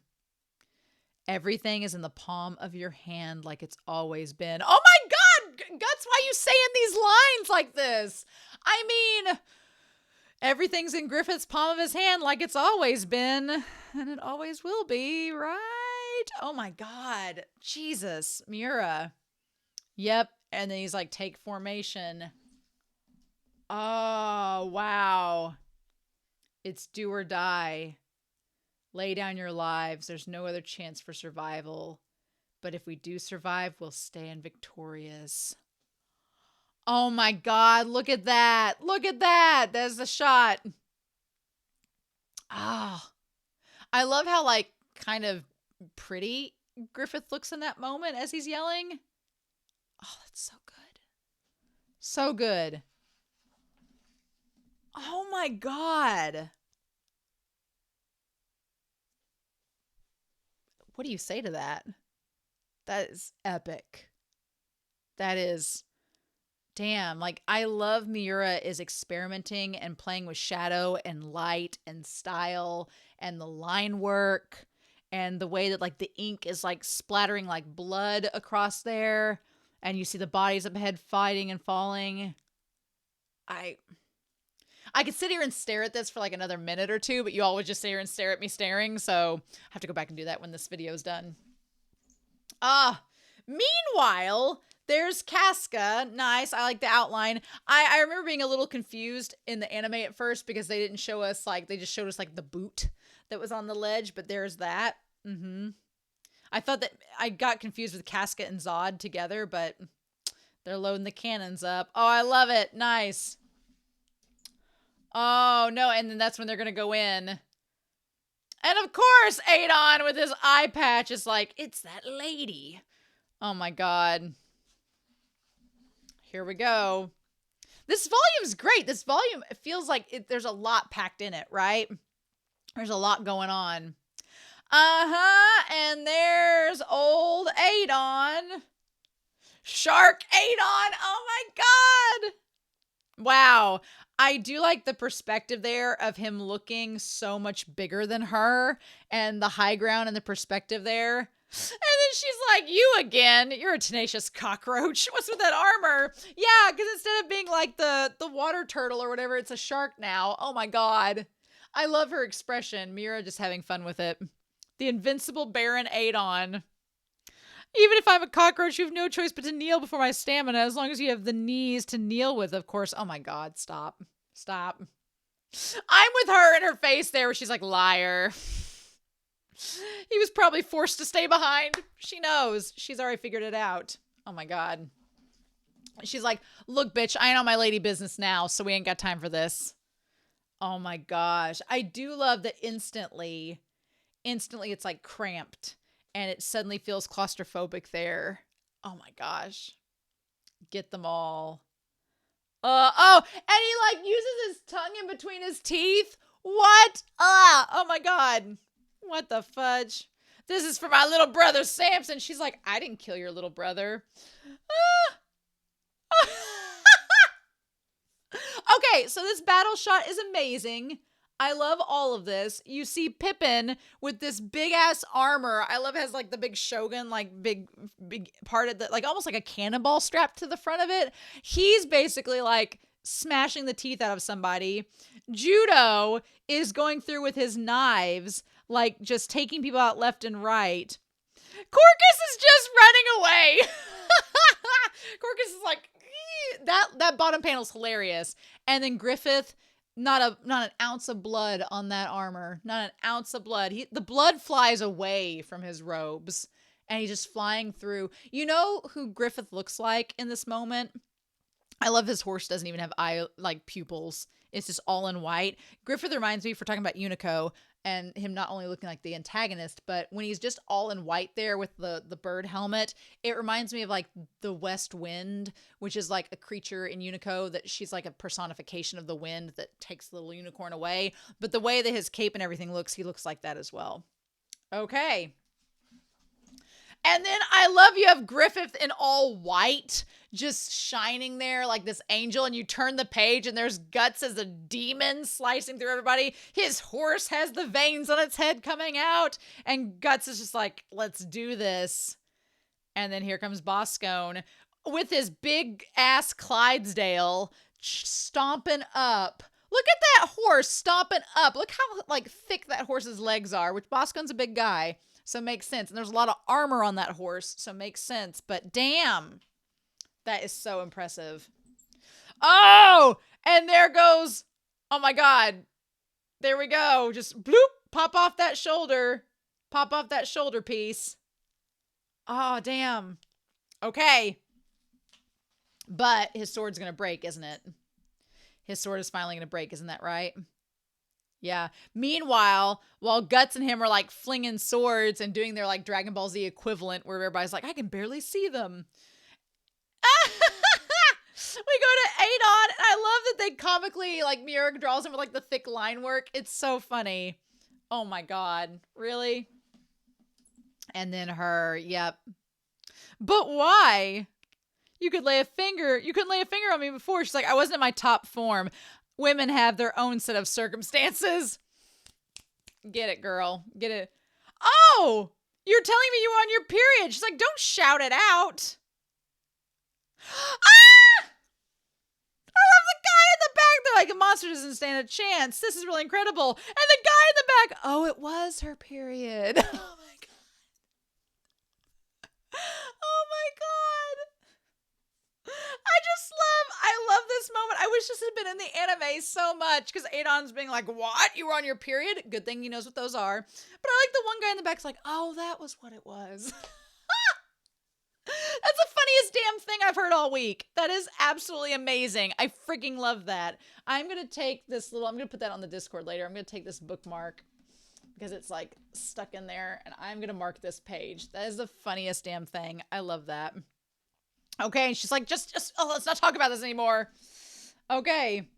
Everything is in the palm of your hand like it's always been. Oh my God! Guts, why are you saying these lines like this? I mean, everything's in Griffith's palm of his hand like it's always been. And it always will be, right? Oh my God. Jesus. Miura. Yep. And then he's like, take formation. Oh, wow. It's do or die. Lay down your lives. There's no other chance for survival. But if we do survive, we'll stand victorious. Oh my God, look at that. Look at that. There's the shot. Ah. I love how like kind of pretty Griffith looks in that moment as he's yelling. Oh, that's so good. So good. Oh my God. What do you say to that? That is epic. That is, damn. Like, I love Miura is experimenting and playing with shadow and light and style and the line work and the way that like the ink is like splattering like blood across there. And you see the bodies up ahead fighting and falling. I could sit here and stare at this for like another minute or two, but you all would just sit here and stare at me staring. So I have to go back and do that when this video is done. Meanwhile, there's Casca. Nice. I like the outline. I remember being a little confused in the anime at first because they didn't show us like, they just showed us like the boot that was on the ledge, but there's that. I thought that I got confused with Casca and Zod together, but they're loading the cannons up. Oh, I love it. Nice. Oh, no, and then that's when they're going to go in. And of course, Adon with his eye patch is like, it's that lady. Oh my God. Here we go. This volume's great. This volume, it feels like there's a lot packed in it, right? There's a lot going on. And there's old Adon. Shark Adon. Oh my God. Wow. I do like the perspective there of him looking so much bigger than her and the high ground and the perspective there. And then she's like, you again, you're a tenacious cockroach. What's with that armor? Yeah, because instead of being like the water turtle or whatever, it's a shark now. Oh my God. I love her expression. Miura just having fun with it. The invincible Baron Adon. Even if I'm a cockroach, you have no choice but to kneel before my stamina, as long as you have the knees to kneel with, of course. Oh my God, stop. Stop. I'm with her in her face there where she's like, liar. He was probably forced to stay behind. She knows. She's already figured it out. Oh my God. She's like, look, bitch, I ain't on my lady business now, so we ain't got time for this. Oh my gosh. I do love that instantly it's like cramped and it suddenly feels claustrophobic there. Oh my gosh. Get them all. Oh, and he like uses his tongue in between his teeth. What? Oh my God. What the fudge? This is for my little brother, Samson. She's like, I didn't kill your little brother. Okay, so this battle shot is amazing. I love all of this. You see Pippin with this big ass armor. I love it has like the big shogun, like big part of the, like almost like a cannonball strapped to the front of it. He's basically like smashing the teeth out of somebody. Judo is going through with his knives, like just taking people out left and right. Corcus is just running away. Corcus is like, that bottom panel's hilarious. And then Griffith, not an ounce of blood on that armor. Not an ounce of blood. The blood flies away from his robes. And he's just flying through. You know who Griffith looks like in this moment? I love his horse doesn't even have pupils. It's just all in white. Griffith reminds me, if we're talking about Unico, and him not only looking like the antagonist, but when he's just all in white there with the bird helmet, it reminds me of like the West Wind, which is like a creature in Unico that she's like a personification of the wind that takes the little unicorn away. But the way that his cape and everything looks, he looks like that as well. Okay. And then I love you have Griffith in all white, just shining there like this angel, and you turn the page and there's Guts as a demon slicing through everybody. His horse has the veins on its head coming out, and Guts is just like, let's do this. And then here comes Boscone with his big ass Clydesdale stomping up. Look at that horse stomping up. Look how like thick that horse's legs are, which Boscone's a big guy. So it makes sense. And there's a lot of armor on that horse, so it makes sense. But damn, that is so impressive. Oh, and there goes, oh my God. There we go. Just bloop, pop off that shoulder. Pop off that shoulder piece. Oh, damn. Okay. But his sword's going to break, isn't it? His sword is finally going to break. Isn't that right? Yeah. Meanwhile, while Guts and him are like flinging swords and doing their like Dragon Ball Z equivalent where everybody's like, I can barely see them. We go to Adon, and I love that they comically, like Miura draws him with like the thick line work. It's so funny. Oh my God. Really? And then her, yep. But why? You couldn't lay a finger on me before. She's like, I wasn't in my top form. Women have their own set of circumstances. Get it, girl. Get it. Oh, you're telling me you were on your period. She's like, don't shout it out. Ah! I love the guy in the back. They're like, a monster doesn't stand a chance. This is really incredible. And the guy in the back, oh, it was her period. Oh my God. Oh my God. I love this moment. I wish this had been in the anime so much because Adon's being like, what? You were on your period? Good thing he knows what those are. But I like the one guy in the back's like, oh, that was what it was. That's the funniest damn thing I've heard all week. That is absolutely amazing. I freaking love that. I'm going to take this I'm going to put that on the Discord later. I'm going to take this bookmark because it's like stuck in there and I'm going to mark this page. That is the funniest damn thing. I love that. Okay, and she's like, let's not talk about this anymore. Okay.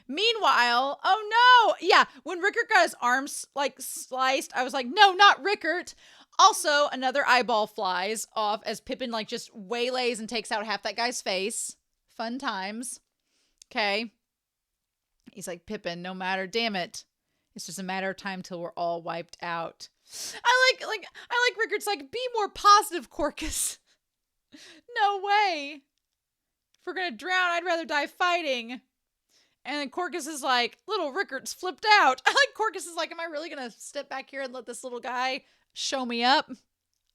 Meanwhile, oh no! Yeah, when Rickert got his arms, like, sliced, I was like, no, not Rickert! Also, another eyeball flies off as Pippin, like, just waylays and takes out half that guy's face. Fun times. Okay. He's like, Pippin, no matter, damn it. It's just a matter of time till we're all wiped out. I like Rickert's like, be more positive, Corcus. No way. If we're gonna drown, I'd rather die fighting. And then Corcus is like, little Rickert's flipped out. I like Corcus is like, am I really gonna step back here and let this little guy show me up?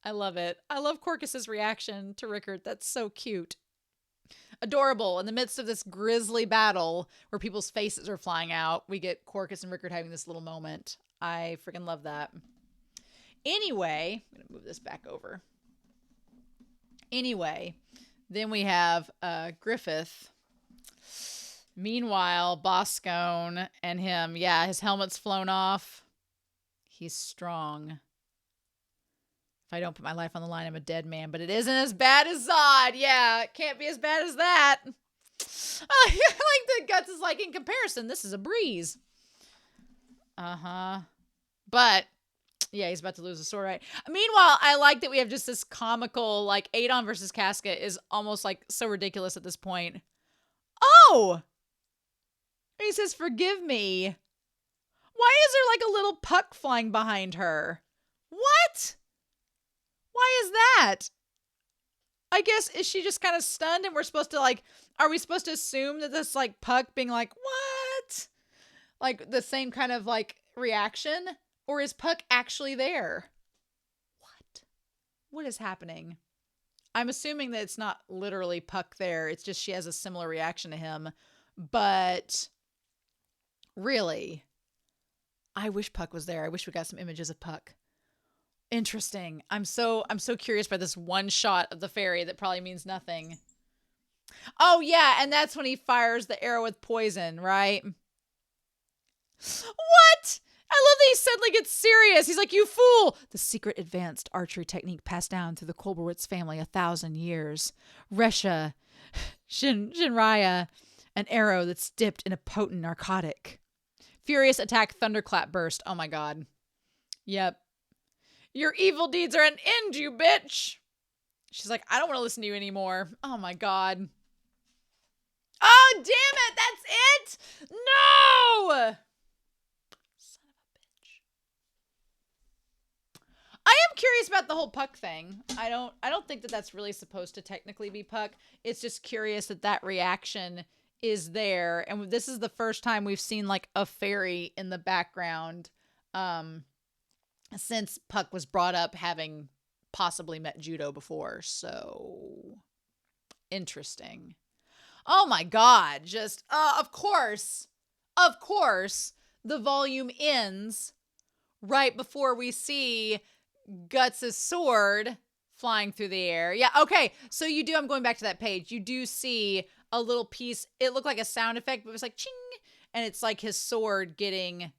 I love it. I love Corcus's reaction to Rickert. That's so cute. Adorable. In the midst of this grisly battle where people's faces are flying out, we get Corcus and Rickert having this little moment. I freaking love that. Anyway, I'm gonna move this back over. Anyway, then we have Griffith. Meanwhile, Boscone and him, yeah, his helmet's flown off. He's strong. If I don't put my life on the line, I'm a dead man. But it isn't as bad as Zod. Yeah, it can't be as bad as that. I like the Guts is like, in comparison, this is a breeze. Uh-huh. But, yeah, he's about to lose a sword, right? Meanwhile, I like that we have just this comical, like, Adon versus Casca is almost, like, so ridiculous at this point. Oh! He says, forgive me. Why is there, like, a little puck flying behind her? What? Why is that? I guess, is she just kind of stunned and we're supposed to, like, are we supposed to assume that this, like, puck being like, what? Like, the same kind of, like, reaction? Or is Puck actually there? What? What is happening? I'm assuming that it's not literally Puck there. It's just she has a similar reaction to him. But really, I wish Puck was there. I wish we got some images of Puck. Interesting. I'm so curious by this one shot of the fairy that probably means nothing. Oh yeah, and that's when he fires the arrow with poison, right? What? I love that he suddenly gets serious. He's like, you fool! The secret advanced archery technique passed down through the Kolberwitz family 1,000 years. Resha, Shinraya, an arrow that's dipped in a potent narcotic. Furious attack, thunderclap burst. Oh my god. Yep. Your evil deeds are an end, you bitch! She's like, I don't want to listen to you anymore. Oh my god. Oh, damn it! That's it! No! Son of a bitch. I am curious about the whole Puck thing. I don't think that that's really supposed to technically be Puck. It's just curious that that reaction is there. And this is the first time we've seen like a fairy in the background since Puck was brought up having possibly met Judo before. So interesting. Oh my god. Just, of course, the volume ends right before we see Guts' sword flying through the air. Yeah, okay. So you do, I'm going back to that page. You do see a little piece. It looked like a sound effect, but it was like ching. And it's like his sword getting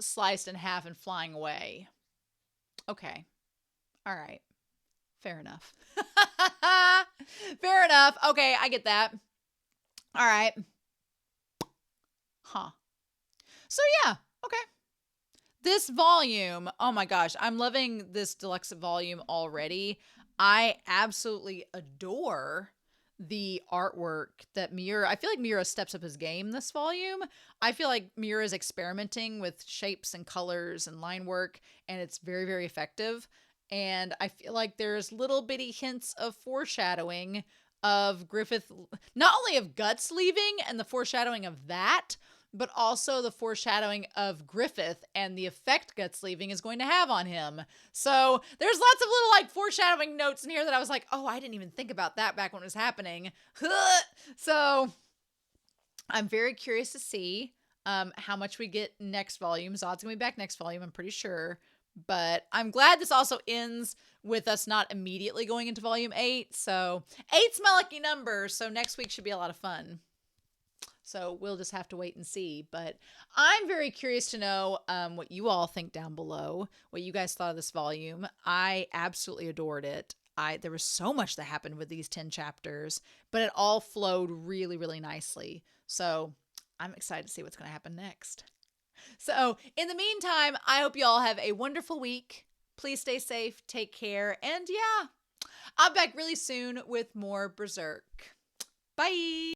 sliced in half and flying away. Okay. All right. Fair enough. Fair enough. Okay, I get that. All right. Huh. So yeah, okay. This volume, oh my gosh, I'm loving this deluxe volume already. I absolutely adore the artwork that Miura, I feel like Miura steps up his game this volume. I feel like Miura is experimenting with shapes and colors and line work, and it's very, very effective. And I feel like there's little bitty hints of foreshadowing of Griffith, not only of Guts leaving and the foreshadowing of that, but also the foreshadowing of Griffith and the effect Guts leaving is going to have on him. So there's lots of little like foreshadowing notes in here that I was like, oh, I didn't even think about that back when it was happening. So I'm very curious to see how much we get next volume. Zod's gonna be back next volume, I'm pretty sure. But I'm glad this also ends with us not immediately going into volume 8. So 8's my lucky number. So next week should be a lot of fun. So we'll just have to wait and see. But I'm very curious to know what you all think down below, what you guys thought of this volume. I absolutely adored it. There was so much that happened with these 10 chapters, but it all flowed really, really nicely. So I'm excited to see what's going to happen next. So in the meantime, I hope you all have a wonderful week. Please stay safe, take care, and yeah, I'll be back really soon with more Berserk. Bye!